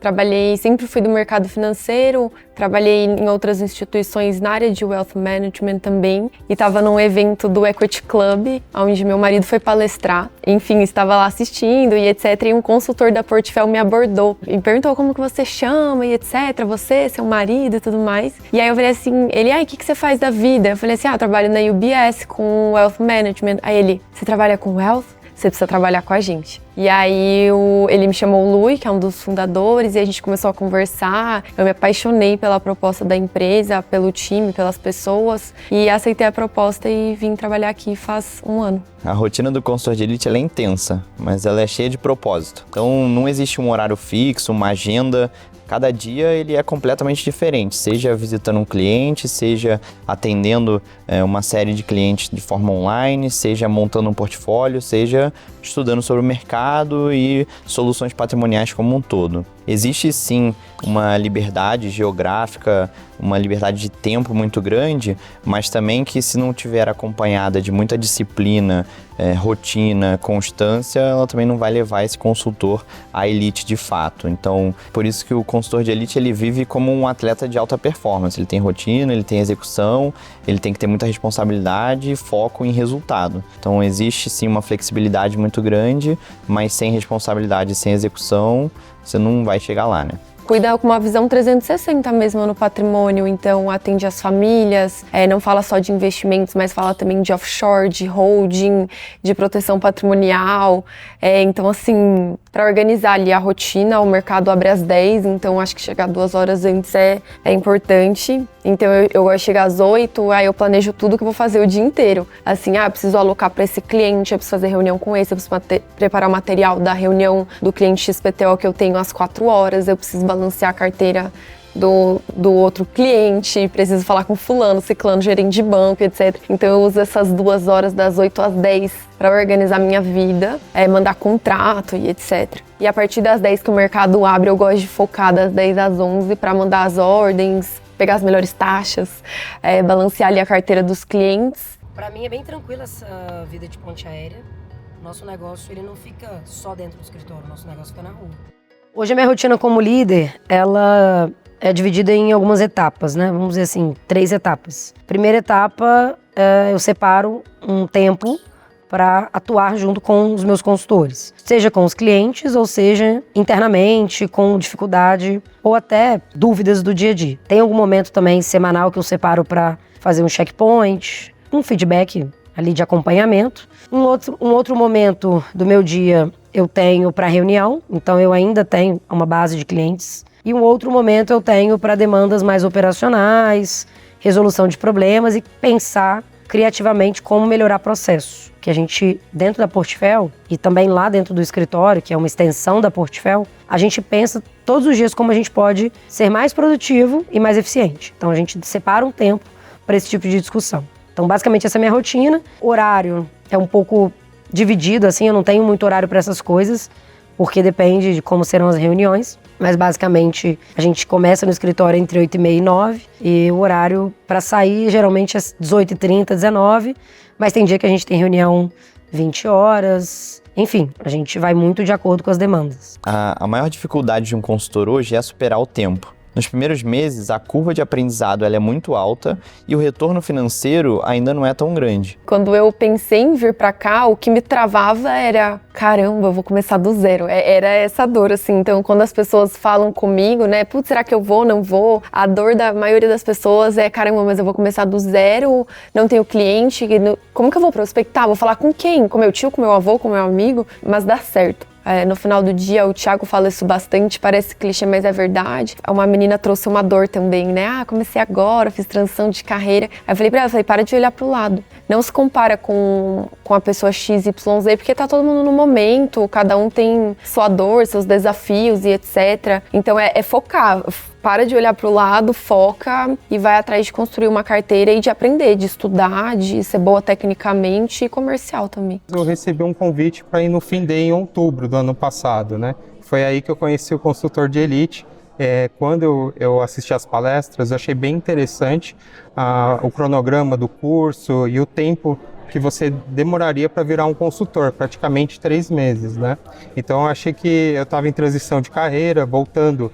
sempre fui do mercado financeiro, trabalhei em outras instituições na área de Wealth Management também, e estava num evento do Equity Club, onde meu marido foi palestrar. Enfim, estava lá assistindo e etc, e um consultor da Portfel me abordou e perguntou como que você chama e etc, você, seu marido e tudo mais. E aí eu falei assim, o que você faz da vida? Eu falei assim, eu trabalho na UBS com Wealth Management. Aí ele, você trabalha com Wealth? Você precisa trabalhar com a gente. E aí ele me chamou o Lui, que é um dos fundadores, e a gente começou a conversar. Eu me apaixonei pela proposta da empresa, pelo time, pelas pessoas, e aceitei a proposta e vim trabalhar aqui faz 1 ano. A rotina do consultor de elite ela é intensa, mas ela é cheia de propósito. Então não existe um horário fixo, uma agenda. Cada dia ele é completamente diferente, seja visitando um cliente, seja atendendo uma série de clientes de forma online, seja montando um portfólio, seja estudando sobre o mercado e soluções patrimoniais como um todo. Existe sim uma liberdade geográfica, uma liberdade de tempo muito grande, mas também que se não tiver acompanhada de muita disciplina, rotina, constância, ela também não vai levar esse consultor à elite de fato. Então, por isso que o consultor de elite ele vive como um atleta de alta performance. Ele tem rotina, ele tem execução, ele tem que ter muita responsabilidade e foco em resultado. Então, existe sim uma flexibilidade muito grande, mas sem responsabilidade e sem execução, você não vai chegar lá, né? Cuida com uma visão 360 mesmo no patrimônio, então atende as famílias, não fala só de investimentos, mas fala também de offshore, de holding, de proteção patrimonial. Então, assim, para organizar ali a rotina, o mercado abre às 10, então acho que chegar 2 horas antes é importante. Então eu gosto de chegar às 8, aí eu planejo tudo que eu vou fazer o dia inteiro. Assim, preciso alocar para esse cliente, eu preciso fazer reunião com esse, eu preciso preparar o material da reunião do cliente XPTO que eu tenho às 4 horas, eu preciso balancear a carteira do outro cliente, preciso falar com fulano, ciclano, gerente de banco, etc. Então eu uso essas 2 horas das 8 às 10 para organizar minha vida, mandar contrato e etc. E a partir das 10 que o mercado abre, eu gosto de focar das 10 às 11 para mandar as ordens, pegar as melhores taxas, balancear ali a carteira dos clientes. Para mim é bem tranquila essa vida de ponte aérea. Nosso negócio ele não fica só dentro do escritório, nosso negócio fica na rua. Hoje a minha rotina como líder, ela é dividida em algumas etapas, né? Vamos dizer assim, 3 etapas. Primeira etapa, eu separo um tempo para atuar junto com os meus consultores. Seja com os clientes, ou seja, internamente, com dificuldade ou até dúvidas do dia a dia. Tem algum momento também semanal que eu separo para fazer um checkpoint, um feedback ali de acompanhamento. Um outro momento do meu dia eu tenho para reunião, então eu ainda tenho uma base de clientes. E um outro momento eu tenho para demandas mais operacionais, resolução de problemas e pensar criativamente como melhorar processo. Que a gente, dentro da Portfel e também lá dentro do escritório, que é uma extensão da Portfel, a gente pensa todos os dias como a gente pode ser mais produtivo e mais eficiente. Então a gente separa um tempo para esse tipo de discussão. Então basicamente essa é a minha rotina. Horário é um pouco dividido, assim, eu não tenho muito horário para essas coisas, porque depende de como serão as reuniões. Mas basicamente a gente começa no escritório entre 8h30 e 9h e o horário para sair geralmente é 18h30, 19h, mas tem dia que a gente tem reunião 20 horas, enfim, a gente vai muito de acordo com as demandas. A maior dificuldade de um consultor hoje é superar o tempo. Nos primeiros meses, a curva de aprendizado ela é muito alta e o retorno financeiro ainda não é tão grande. Quando eu pensei em vir pra cá, o que me travava era, caramba, eu vou começar do zero. Era essa dor, assim. Então, quando as pessoas falam comigo, né, putz, será que eu vou, não vou? A dor da maioria das pessoas é, caramba, mas eu vou começar do zero, não tenho cliente, como que eu vou prospectar? Vou falar com quem? Com meu tio, com meu avô, com meu amigo? Mas dá certo. No final do dia, o Thiago fala isso bastante, parece clichê, mas é verdade. Uma menina trouxe uma dor também, né? Comecei agora, fiz transição de carreira. Aí eu falei pra ela, para de olhar pro lado. Não se compara com a pessoa XYZ, porque tá todo mundo no momento, cada um tem sua dor, seus desafios e etc. Então é focar. Para de olhar pro lado, foca e vai atrás de construir uma carteira e de aprender, de estudar, de ser boa tecnicamente e comercial também. Eu recebi um convite para ir no FinDay em outubro do ano passado, né? Foi aí que eu conheci o consultor de elite. Quando eu assisti às palestras, eu achei bem interessante o cronograma do curso e o tempo que você demoraria para virar um consultor, praticamente 3 meses, né? Então eu achei que eu estava em transição de carreira, voltando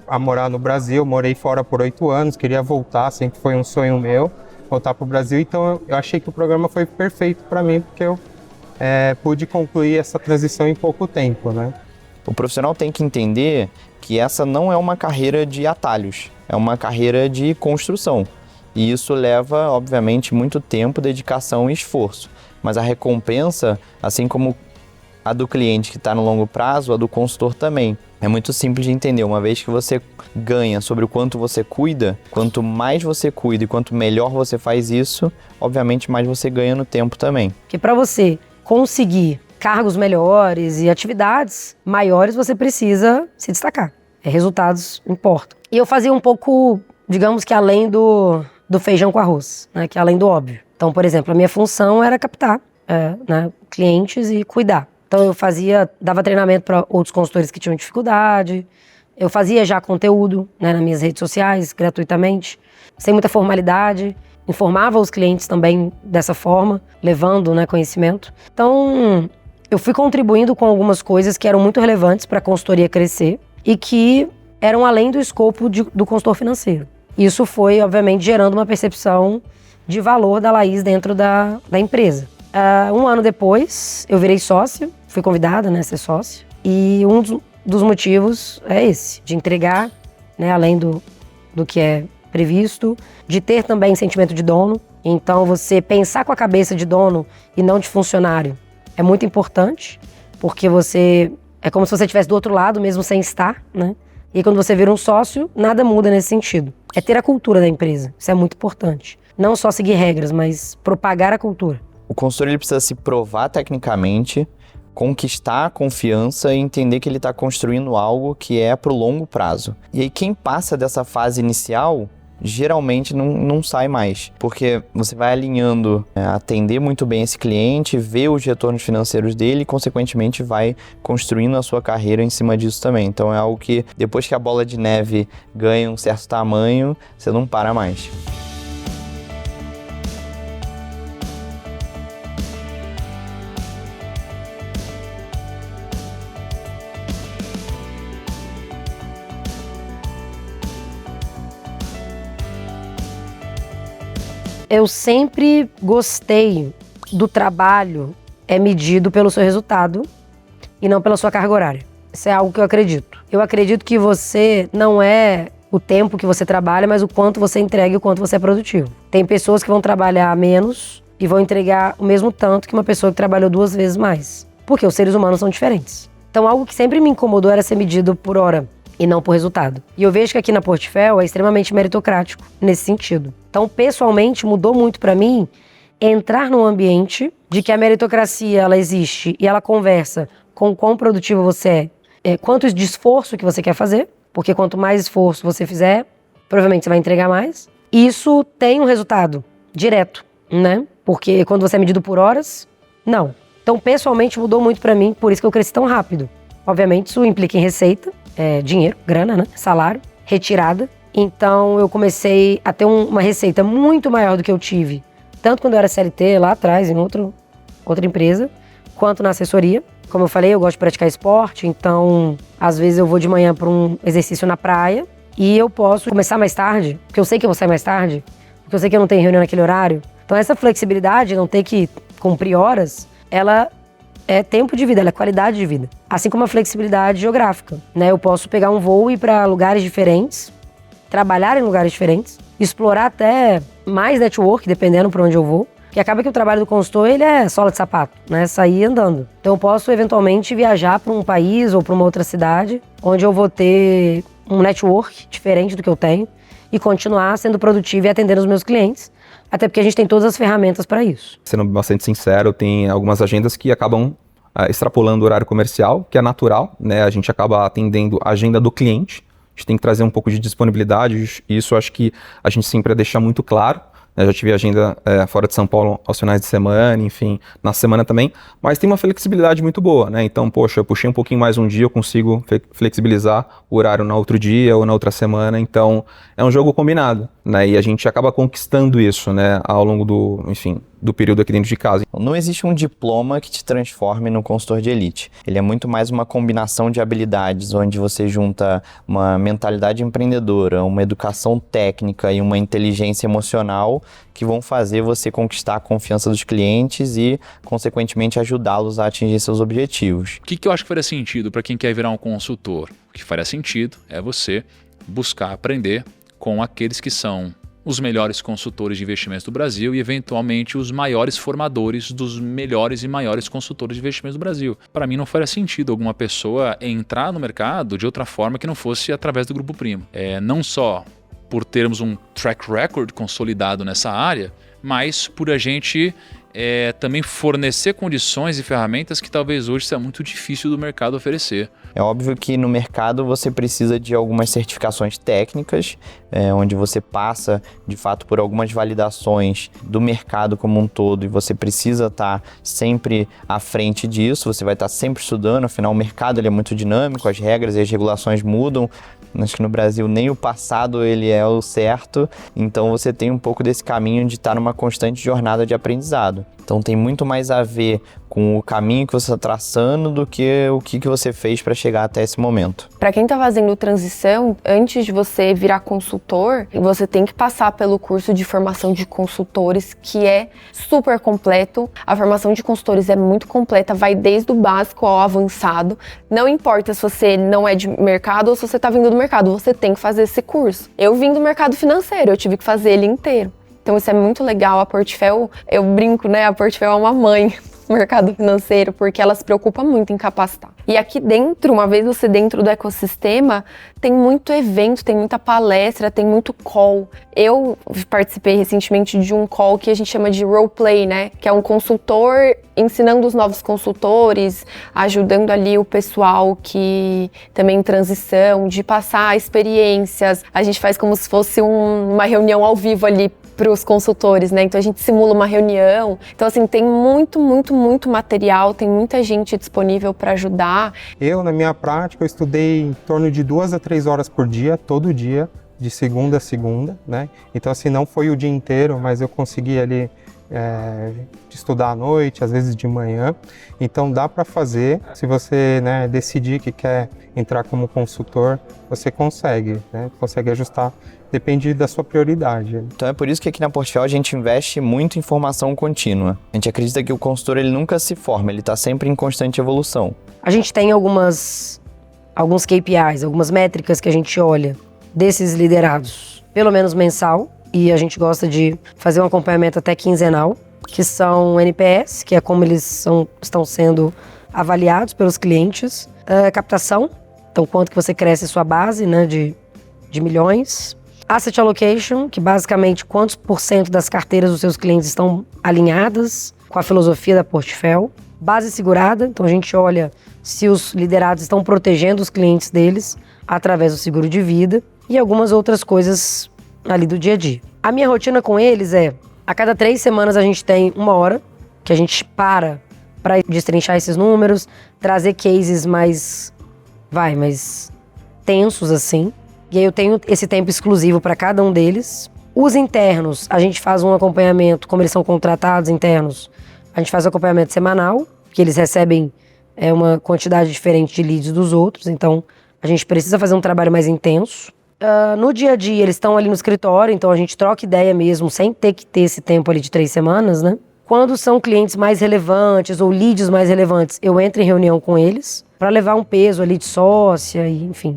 a morar no Brasil, morei fora por 8 anos, queria voltar, sempre foi um sonho meu, voltar para o Brasil, então eu achei que o programa foi perfeito para mim, porque eu pude concluir essa transição em pouco tempo, né? O profissional tem que entender que essa não é uma carreira de atalhos, é uma carreira de construção. E isso leva, obviamente, muito tempo, dedicação e esforço. Mas a recompensa, assim como a do cliente que está no longo prazo, a do consultor também. É muito simples de entender, uma vez que você ganha sobre o quanto você cuida, quanto mais você cuida e quanto melhor você faz isso, obviamente mais você ganha no tempo também. Porque para você conseguir cargos melhores e atividades maiores, você precisa se destacar. Resultados importam. E eu fazia um pouco, digamos que além do feijão com arroz, né, que é além do óbvio. Então, por exemplo, a minha função era captar né, clientes e cuidar. Então eu dava treinamento para outros consultores que tinham dificuldade, eu fazia já conteúdo, né, nas minhas redes sociais, gratuitamente, sem muita formalidade, informava os clientes também dessa forma, levando, né, conhecimento. Então eu fui contribuindo com algumas coisas que eram muito relevantes para a consultoria crescer e que eram além do escopo do consultor financeiro. Isso foi, obviamente, gerando uma percepção de valor da Laís dentro da empresa. 1 ano depois, eu virei sócio, fui convidada, né, a ser sócio. E um dos motivos é esse, de entregar, né, além do que é previsto, de ter também sentimento de dono. Então, você pensar com a cabeça de dono e não de funcionário é muito importante, porque é como se você estivesse do outro lado, mesmo sem estar, né? E aí, quando você vira um sócio, nada muda nesse sentido. É ter a cultura da empresa, isso é muito importante. Não só seguir regras, mas propagar a cultura. O consultor ele precisa se provar tecnicamente, conquistar a confiança e entender que ele está construindo algo que é para o longo prazo. E aí quem passa dessa fase inicial, geralmente não sai mais, porque você vai alinhando, atender muito bem esse cliente, ver os retornos financeiros dele e, consequentemente, vai construindo a sua carreira em cima disso também. Então é algo que, depois que a bola de neve ganha um certo tamanho, você não para mais. Eu sempre gostei do trabalho medido pelo seu resultado e não pela sua carga horária. Isso é algo que eu acredito. Eu acredito que você não é o tempo que você trabalha, mas o quanto você entrega e o quanto você é produtivo. Tem pessoas que vão trabalhar menos e vão entregar o mesmo tanto que uma pessoa que trabalhou 2 vezes mais. Porque os seres humanos são diferentes. Então, algo que sempre me incomodou era ser medido por hora e não por resultado. E eu vejo que aqui na Portfel é extremamente meritocrático nesse sentido. Então, pessoalmente, mudou muito para mim entrar num ambiente de que a meritocracia ela existe e ela conversa com quão produtivo você quanto de esforço que você quer fazer, porque quanto mais esforço você fizer, provavelmente você vai entregar mais. Isso tem um resultado direto, né? Porque quando você é medido por horas, não. Então, pessoalmente, mudou muito para mim, por isso que eu cresci tão rápido. Obviamente, isso implica em receita, dinheiro, grana, né? Salário, retirada. Então, eu comecei a ter uma receita muito maior do que eu tive, tanto quando eu era CLT lá atrás, em outra empresa, quanto na assessoria. Como eu falei, eu gosto de praticar esporte, então, às vezes eu vou de manhã para um exercício na praia e eu posso começar mais tarde, porque eu sei que eu vou sair mais tarde, porque eu sei que eu não tenho reunião naquele horário. Então, essa flexibilidade, não ter que cumprir horas, ela é tempo de vida, ela é qualidade de vida. Assim como a flexibilidade geográfica, né? Eu posso pegar um voo e ir para lugares diferentes, trabalhar em lugares diferentes, explorar até mais network, dependendo para onde eu vou. Que acaba que o trabalho do consultor, ele é sola de sapato, né? Sair andando. Então eu posso, eventualmente, viajar para um país ou para uma outra cidade, onde eu vou ter um network diferente do que eu tenho e continuar sendo produtivo e atendendo os meus clientes. Até porque a gente tem todas as ferramentas para isso. Sendo bastante sincero, tem algumas agendas que acabam extrapolando o horário comercial, que é natural, né? A gente acaba atendendo a agenda do cliente. A gente tem que trazer um pouco de disponibilidade, e isso acho que a gente sempre deixa muito claro. Eu já tive agenda fora de São Paulo aos finais de semana, enfim, na semana também, mas tem uma flexibilidade muito boa, né? Então, poxa, eu puxei um pouquinho mais um dia, eu consigo flexibilizar o horário no outro dia ou na outra semana, então é um jogo combinado, né? E a gente acaba conquistando isso, né, ao longo do período aqui dentro de casa. Não existe um diploma que te transforme num consultor de elite. Ele é muito mais uma combinação de habilidades, onde você junta uma mentalidade empreendedora, uma educação técnica e uma inteligência emocional que vão fazer você conquistar a confiança dos clientes e, consequentemente, ajudá-los a atingir seus objetivos. O que eu acho que faria sentido para quem quer virar um consultor? O que faria sentido é você buscar aprender com aqueles que são os melhores consultores de investimentos do Brasil e, eventualmente, os maiores formadores dos melhores e maiores consultores de investimentos do Brasil. Para mim, não faria sentido alguma pessoa entrar no mercado de outra forma que não fosse através do Grupo Primo. Não só por termos um track record consolidado nessa área, mas por a gente também fornecer condições e ferramentas que talvez hoje seja muito difícil do mercado oferecer. É óbvio que no mercado você precisa de algumas certificações técnicas, onde você passa, de fato, por algumas validações do mercado como um todo e você precisa estar sempre à frente disso, você vai estar sempre estudando, afinal o mercado ele é muito dinâmico, as regras e as regulações mudam. Acho que no Brasil nem o passado ele é o certo, então você tem um pouco desse caminho de estar numa constante jornada de aprendizado. Então tem muito mais a ver com o caminho que você está traçando do que o que você fez para chegar até esse momento. Para quem está fazendo transição, antes de você virar consultor, você tem que passar pelo curso de formação de consultores, que é super completo. A formação de consultores é muito completa, vai desde o básico ao avançado. Não importa se você não é de mercado ou se você está vindo do mercado, você tem que fazer esse curso. Eu vim do mercado financeiro, eu tive que fazer ele inteiro. Então isso é muito legal. A Portfel, eu brinco, né? A Portfel é uma mãe no mercado financeiro, porque ela se preocupa muito em capacitar. E aqui dentro, uma vez você dentro do ecossistema, tem muito evento, tem muita palestra, tem muito call. Eu participei recentemente de um call que a gente chama de roleplay, né? Que é um consultor ensinando os novos consultores, ajudando ali o pessoal que também em transição, de passar experiências. A gente faz como se fosse uma reunião ao vivo ali para os consultores, né? Então a gente simula uma reunião. Então assim, tem muito material, tem muita gente disponível para ajudar. Eu, na minha prática, eu estudei em torno de 2 a 3 horas por dia, todo dia, de segunda a segunda, né? Então assim, não foi o dia inteiro, mas eu consegui ali estudar à noite, às vezes de manhã. Então dá para fazer. Se você, né, decidir que quer entrar como consultor, você consegue, né? Consegue ajustar, depende da sua prioridade. Então é por isso que aqui na Portfel a gente investe muito em formação contínua. A gente acredita que o consultor ele nunca se forma, ele está sempre em constante evolução. A gente tem alguns KPIs, algumas métricas que a gente olha desses liderados, pelo menos mensal, e a gente gosta de fazer um acompanhamento até quinzenal, que são NPS, que é como eles estão sendo avaliados pelos clientes, captação, então quanto que você cresce a sua base, né, de milhões, Asset Allocation, que basicamente quantos % das carteiras dos seus clientes estão alinhadas com a filosofia da Portfel. Base segurada, então a gente olha se os liderados estão protegendo os clientes deles através do seguro de vida e algumas outras coisas ali do dia a dia. A minha rotina com eles é, a cada 3 semanas a gente tem 1 hora que a gente para destrinchar esses números, trazer cases mais tensos assim. E aí eu tenho esse tempo exclusivo para cada um deles. Os internos, a gente faz um acompanhamento, como eles são contratados internos, a gente faz um acompanhamento semanal, que eles recebem uma quantidade diferente de leads dos outros, então a gente precisa fazer um trabalho mais intenso. No dia a dia, eles estão ali no escritório, então a gente troca ideia mesmo, sem ter que ter esse tempo ali de 3 semanas, né? Quando são clientes mais relevantes ou leads mais relevantes, eu entro em reunião com eles para levar um peso ali de sócia e, enfim,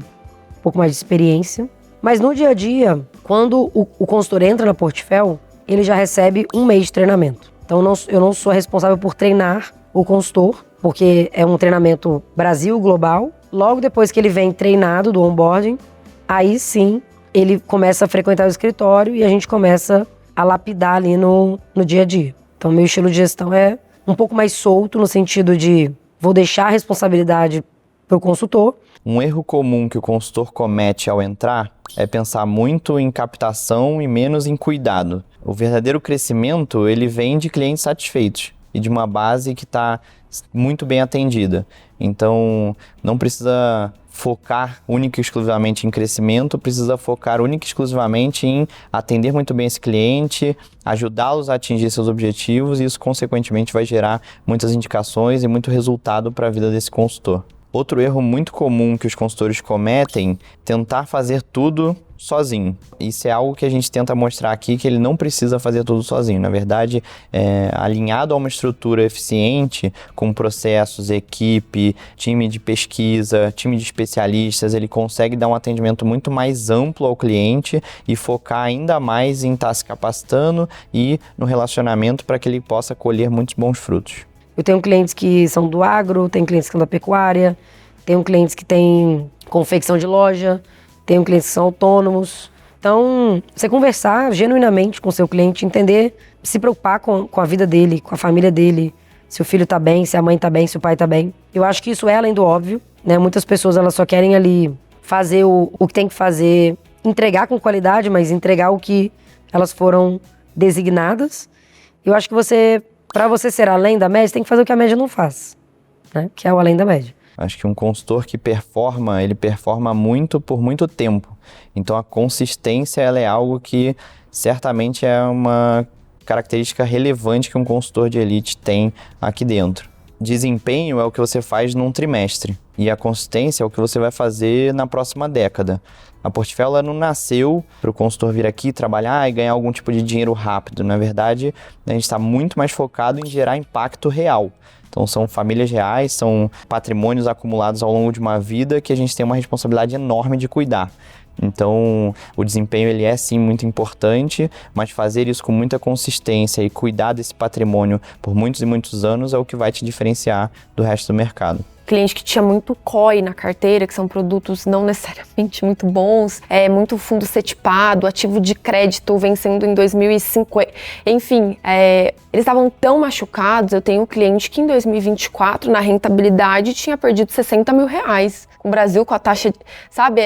um pouco mais de experiência. Mas no dia a dia, quando o consultor entra na Portfel, ele já recebe 1 mês de treinamento. Então eu não sou responsável por treinar o consultor, porque é um treinamento Brasil global. Logo depois que ele vem treinado do onboarding, aí sim ele começa a frequentar o escritório e a gente começa a lapidar ali no dia a dia. Então meu estilo de gestão é um pouco mais solto, no sentido de vou deixar a responsabilidade para o consultor. Um erro comum que o consultor comete ao entrar é pensar muito em captação e menos em cuidado. O verdadeiro crescimento, ele vem de clientes satisfeitos. e de uma base que está muito bem atendida. Então, não precisa focar única e exclusivamente em crescimento, precisa focar única e exclusivamente em atender muito bem esse cliente, ajudá-los a atingir seus objetivos, e isso, consequentemente, vai gerar muitas indicações e muito resultado para a vida desse consultor. Outro erro muito comum que os consultores cometem, tentar fazer tudo sozinho. Isso é algo que a gente tenta mostrar aqui, que ele não precisa fazer tudo sozinho. Na verdade, alinhado a uma estrutura eficiente, com processos, equipe, time de pesquisa, time de especialistas, ele consegue dar um atendimento muito mais amplo ao cliente e focar ainda mais em estar se capacitando e no relacionamento para que ele possa colher muitos bons frutos. Eu tenho clientes que são do agro, tenho clientes que são da pecuária, tenho clientes que têm confecção de loja, tenho clientes que são autônomos. Então, você conversar genuinamente com o seu cliente, entender, se preocupar com a vida dele, com a família dele, se o filho tá bem, se a mãe tá bem, se o pai tá bem. Eu acho que isso é além do óbvio, né? Muitas pessoas, elas só querem ali fazer o que tem que fazer, entregar com qualidade, mas entregar o que elas foram designadas. Eu acho que para você ser além da média, você tem que fazer o que a média não faz, né? Que é o além da média. Acho que um consultor que performa, ele performa muito por muito tempo. Então, a consistência, ela é algo que certamente é uma característica relevante que um consultor de elite tem aqui dentro. Desempenho é o que você faz num trimestre, e a consistência é o que você vai fazer na próxima década. A Portfel, ela não nasceu para o consultor vir aqui trabalhar e ganhar algum tipo de dinheiro rápido. Na verdade, a gente está muito mais focado em gerar impacto real. Então, são famílias reais, são patrimônios acumulados ao longo de uma vida que a gente tem uma responsabilidade enorme de cuidar. Então, o desempenho, ele é sim muito importante, mas fazer isso com muita consistência e cuidar desse patrimônio por muitos e muitos anos é o que vai te diferenciar do resto do mercado. Cliente que tinha muito COI na carteira, que são produtos não necessariamente muito bons, muito fundo setipado, ativo de crédito vencendo em 2050, enfim, eles estavam tão machucados. Eu tenho um cliente que em 2024, na rentabilidade, tinha perdido 60 mil reais. O Brasil com a taxa, sabe,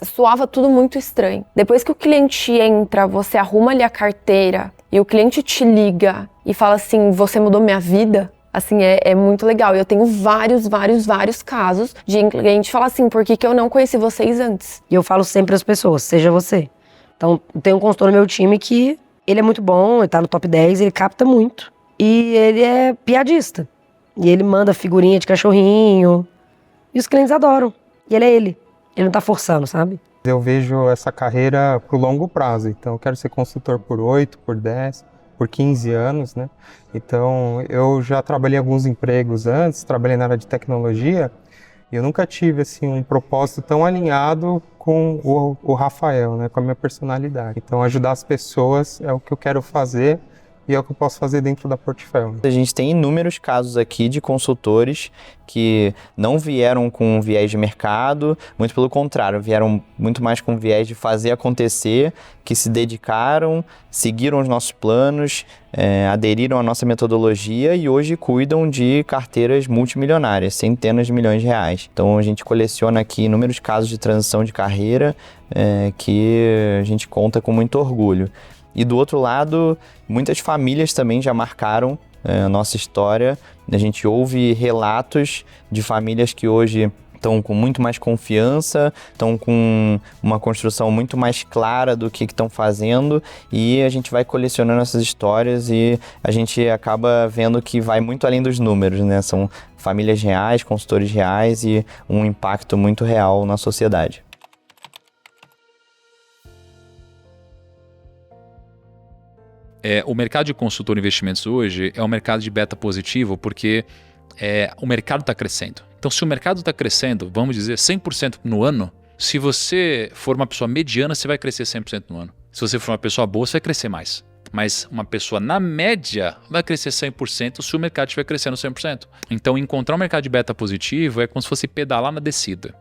soava tudo muito estranho. Depois que o cliente entra, você arruma ali a carteira e o cliente te liga e fala assim, você mudou minha vida. Assim, é muito legal. Eu tenho vários casos de cliente falar assim, por que eu não conheci vocês antes? E eu falo sempre às pessoas, seja você. Então, tem um consultor no meu time que ele é muito bom, ele tá no top 10, ele capta muito. E ele é piadista. E ele manda figurinha de cachorrinho. E os clientes adoram. E ele é ele. Ele não tá forçando, sabe? Eu vejo essa carreira pro longo prazo. Então, eu quero ser consultor por 8, por 10... por 15 anos, né? Então, eu já trabalhei em alguns empregos antes, trabalhei na área de tecnologia, e eu nunca tive, assim, um propósito tão alinhado com o Rafael, né? Com a minha personalidade. Então, ajudar as pessoas é o que eu quero fazer e é o que eu posso fazer dentro da Portfel. A gente tem inúmeros casos aqui de consultores que não vieram com viés de mercado, muito pelo contrário, vieram muito mais com viés de fazer acontecer, que se dedicaram, seguiram os nossos planos, aderiram à nossa metodologia e hoje cuidam de carteiras multimilionárias, centenas de milhões de reais. Então a gente coleciona aqui inúmeros casos de transição de carreira que a gente conta com muito orgulho. E do outro lado, muitas famílias também já marcaram a nossa história. A gente ouve relatos de famílias que hoje estão com muito mais confiança, estão com uma construção muito mais clara do que estão fazendo, e a gente vai colecionando essas histórias e a gente acaba vendo que vai muito além dos números, né? São famílias reais, consultores reais e um impacto muito real na sociedade. O mercado de consultor em investimentos hoje é um mercado de beta positivo porque o mercado está crescendo. Então, se o mercado está crescendo, vamos dizer, 100% no ano, se você for uma pessoa mediana, você vai crescer 100% no ano. Se você for uma pessoa boa, você vai crescer mais. Mas uma pessoa na média vai crescer 100% se o mercado estiver crescendo 100%. Então, encontrar um mercado de beta positivo é como se fosse pedalar na descida.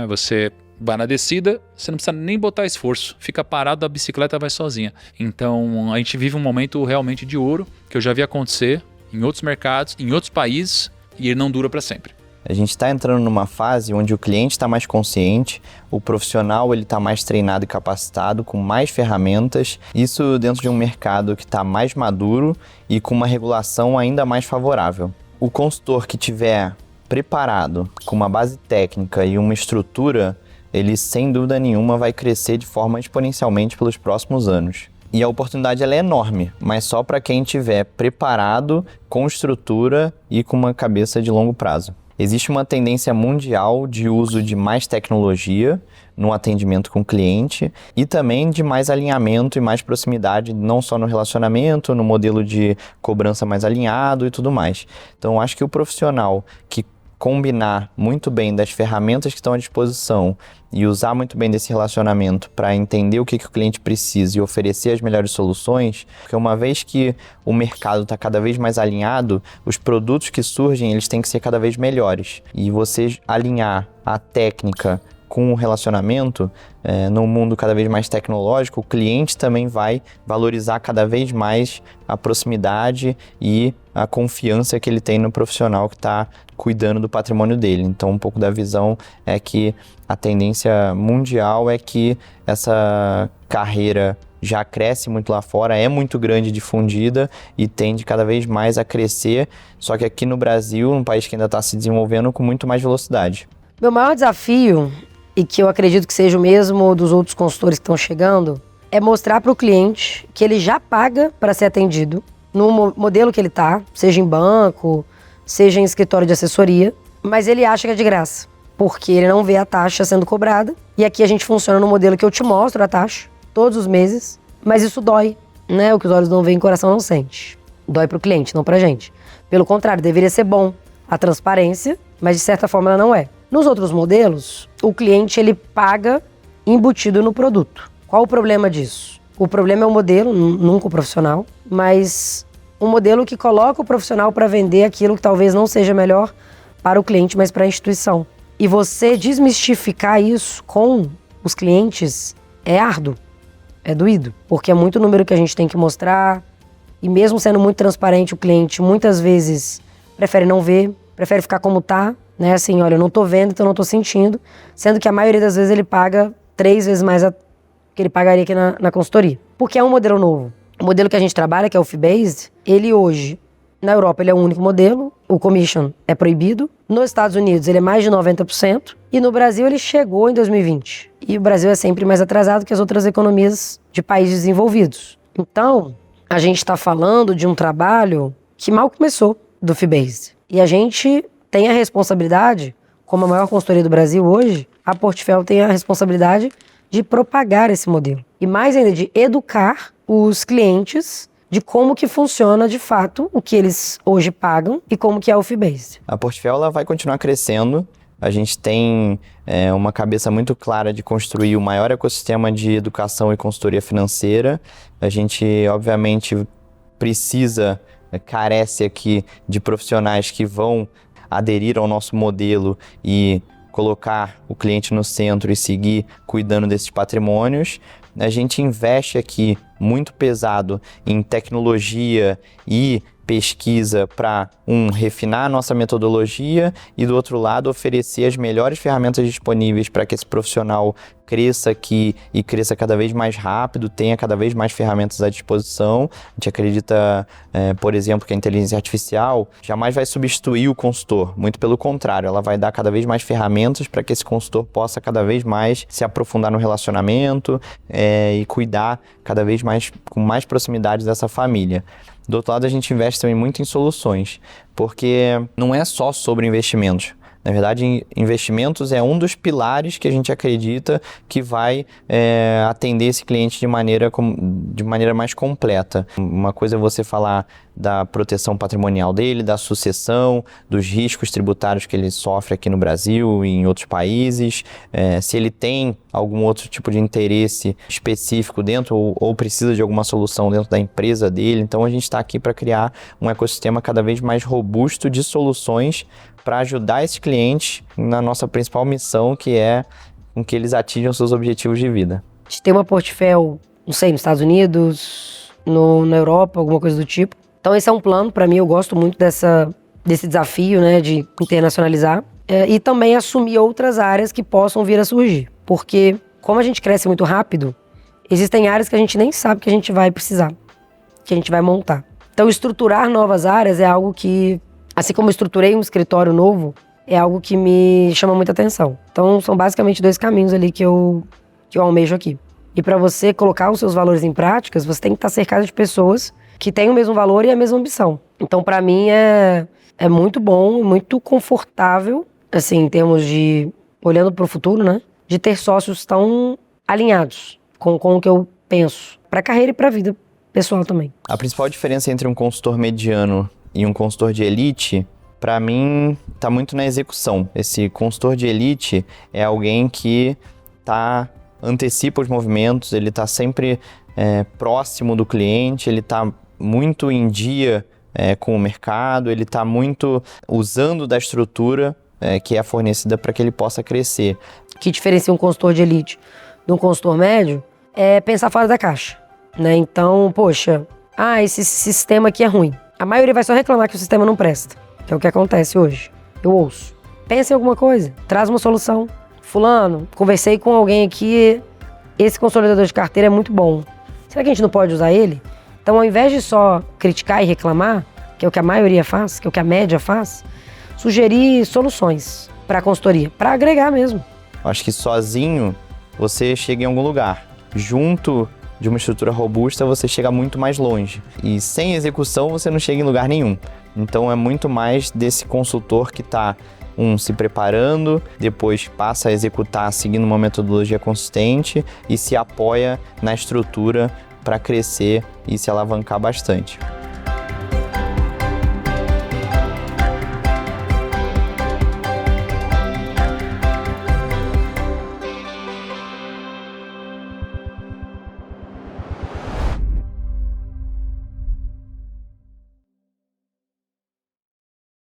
Você vai na descida, você não precisa nem botar esforço. Fica parado, a bicicleta vai sozinha. Então, a gente vive um momento realmente de ouro, que eu já vi acontecer em outros mercados, em outros países, e ele não dura para sempre. A gente está entrando numa fase onde o cliente está mais consciente, o profissional ele está mais treinado e capacitado, com mais ferramentas, isso dentro de um mercado que está mais maduro e com uma regulação ainda mais favorável. O consultor que tiver preparado, com uma base técnica e uma estrutura, ele sem dúvida nenhuma vai crescer de forma exponencialmente pelos próximos anos. E a oportunidade ela é enorme, mas só para quem estiver preparado, com estrutura e com uma cabeça de longo prazo. Existe uma tendência mundial de uso de mais tecnologia no atendimento com o cliente e também de mais alinhamento e mais proximidade, não só no relacionamento, no modelo de cobrança mais alinhado e tudo mais. Então, acho que o profissional que combinar muito bem das ferramentas que estão à disposição e usar muito bem desse relacionamento para entender o que o cliente precisa e oferecer as melhores soluções, porque uma vez que o mercado está cada vez mais alinhado, os produtos que surgem eles têm que ser cada vez melhores. E você alinhar a técnica com o relacionamento, num mundo cada vez mais tecnológico, o cliente também vai valorizar cada vez mais a proximidade e a confiança que ele tem no profissional que está cuidando do patrimônio dele. Então, um pouco da visão é que a tendência mundial é que essa carreira já cresce muito lá fora, é muito grande, difundida e tende cada vez mais a crescer, só que aqui no Brasil, um país que ainda está se desenvolvendo com muito mais velocidade. Meu maior desafio, e que eu acredito que seja o mesmo dos outros consultores que estão chegando, é mostrar para o cliente que ele já paga para ser atendido no modelo que ele está, seja em banco, seja em escritório de assessoria, mas ele acha que é de graça, porque ele não vê a taxa sendo cobrada. E aqui a gente funciona no modelo que eu te mostro a taxa, todos os meses, mas isso dói, né? O que os olhos não veem, o coração não sente. Dói para o cliente, não para a gente. Pelo contrário, deveria ser bom a transparência, mas de certa forma ela não é. Nos outros modelos, o cliente ele paga embutido no produto. Qual o problema disso? O problema é o modelo, nunca o profissional, mas um modelo que coloca o profissional para vender aquilo que talvez não seja melhor para o cliente, mas para a instituição. E você desmistificar isso com os clientes é árduo, é doído, porque é muito número que a gente tem que mostrar e mesmo sendo muito transparente, o cliente muitas vezes prefere não ver, prefere ficar como tá, né? Assim, olha, eu não tô vendo, então eu não tô sentindo, sendo que a maioria das vezes ele paga 3 vezes mais que ele pagaria aqui na consultoria. Porque é um modelo novo. O modelo que a gente trabalha, que é o fee-based, ele hoje, na Europa, ele é o único modelo, o commission é proibido. Nos Estados Unidos, ele é mais de 90%. E no Brasil, ele chegou em 2020. E o Brasil é sempre mais atrasado que as outras economias de países desenvolvidos. Então, a gente está falando de um trabalho que mal começou do fee-based. E a gente tem a responsabilidade, como a maior consultoria do Brasil hoje, a Portfel tem a responsabilidade de propagar esse modelo. E mais ainda, de educar os clientes de como que funciona de fato o que eles hoje pagam e como que é o fee-based. A Portfel ela vai continuar crescendo. A gente tem uma cabeça muito clara de construir o maior ecossistema de educação e consultoria financeira. A gente, obviamente, carece aqui de profissionais que vão aderir ao nosso modelo e colocar o cliente no centro e seguir cuidando desses patrimônios. A gente investe aqui muito pesado em tecnologia e pesquisa para, refinar a nossa metodologia e, do outro lado, oferecer as melhores ferramentas disponíveis para que esse profissional cresça aqui e cresça cada vez mais rápido, tenha cada vez mais ferramentas à disposição. A gente acredita, por exemplo, que a inteligência artificial jamais vai substituir o consultor, muito pelo contrário, ela vai dar cada vez mais ferramentas para que esse consultor possa cada vez mais se aprofundar no relacionamento e cuidar cada vez mais, com mais proximidade dessa família. Do outro lado, a gente investe também muito em soluções, porque não é só sobre investimentos. Na verdade, investimentos é um dos pilares que a gente acredita que vai atender esse cliente de maneira mais completa. Uma coisa é você falar da proteção patrimonial dele, da sucessão, dos riscos tributários que ele sofre aqui no Brasil e em outros países, se ele tem algum outro tipo de interesse específico dentro ou precisa de alguma solução dentro da empresa dele. Então, a gente está aqui para criar um ecossistema cada vez mais robusto de soluções para ajudar esses clientes na nossa principal missão, que é com que eles atinjam seus objetivos de vida. A gente tem uma Portfel, não sei, nos Estados Unidos, na Europa, alguma coisa do tipo. Então esse é um plano, para mim, eu gosto muito desse desafio, né, de internacionalizar. e também assumir outras áreas que possam vir a surgir. Porque, como a gente cresce muito rápido, existem áreas que a gente nem sabe que a gente vai precisar, que a gente vai montar. Então, estruturar novas áreas é algo que, assim como eu estruturei um escritório novo, é algo que me chama muita atenção. Então, são basicamente 2 caminhos ali que eu almejo aqui. E para você colocar os seus valores em práticas, você tem que estar cercado de pessoas que têm o mesmo valor e a mesma ambição. Então, para mim, é muito bom, muito confortável, assim, em termos de, olhando para o futuro, né? De ter sócios tão alinhados com o que eu penso, para a carreira e para a vida pessoal também. A principal diferença entre um consultor mediano e um consultor de elite, para mim, está muito na execução. Esse consultor de elite é alguém que antecipa os movimentos, ele está sempre próximo do cliente, ele está muito em dia com o mercado, ele está muito usando da estrutura que é fornecida para que ele possa crescer. O que diferencia um consultor de elite de um consultor médio é pensar fora da caixa, né? Então, poxa, esse sistema aqui é ruim. A maioria vai só reclamar que o sistema não presta, que é o que acontece hoje. Eu ouço. Pensa em alguma coisa, traz uma solução. Fulano, conversei com alguém aqui, esse consolidador de carteira é muito bom. Será que a gente não pode usar ele? Então, ao invés de só criticar e reclamar, que é o que a maioria faz, que é o que a média faz, sugerir soluções para a consultoria, para agregar mesmo. Acho que sozinho você chega em algum lugar. Junto de uma estrutura robusta, você chega muito mais longe. E sem execução, você não chega em lugar nenhum. Então, é muito mais desse consultor que está se preparando, depois passa a executar seguindo uma metodologia consistente e se apoia na estrutura para crescer e se alavancar bastante.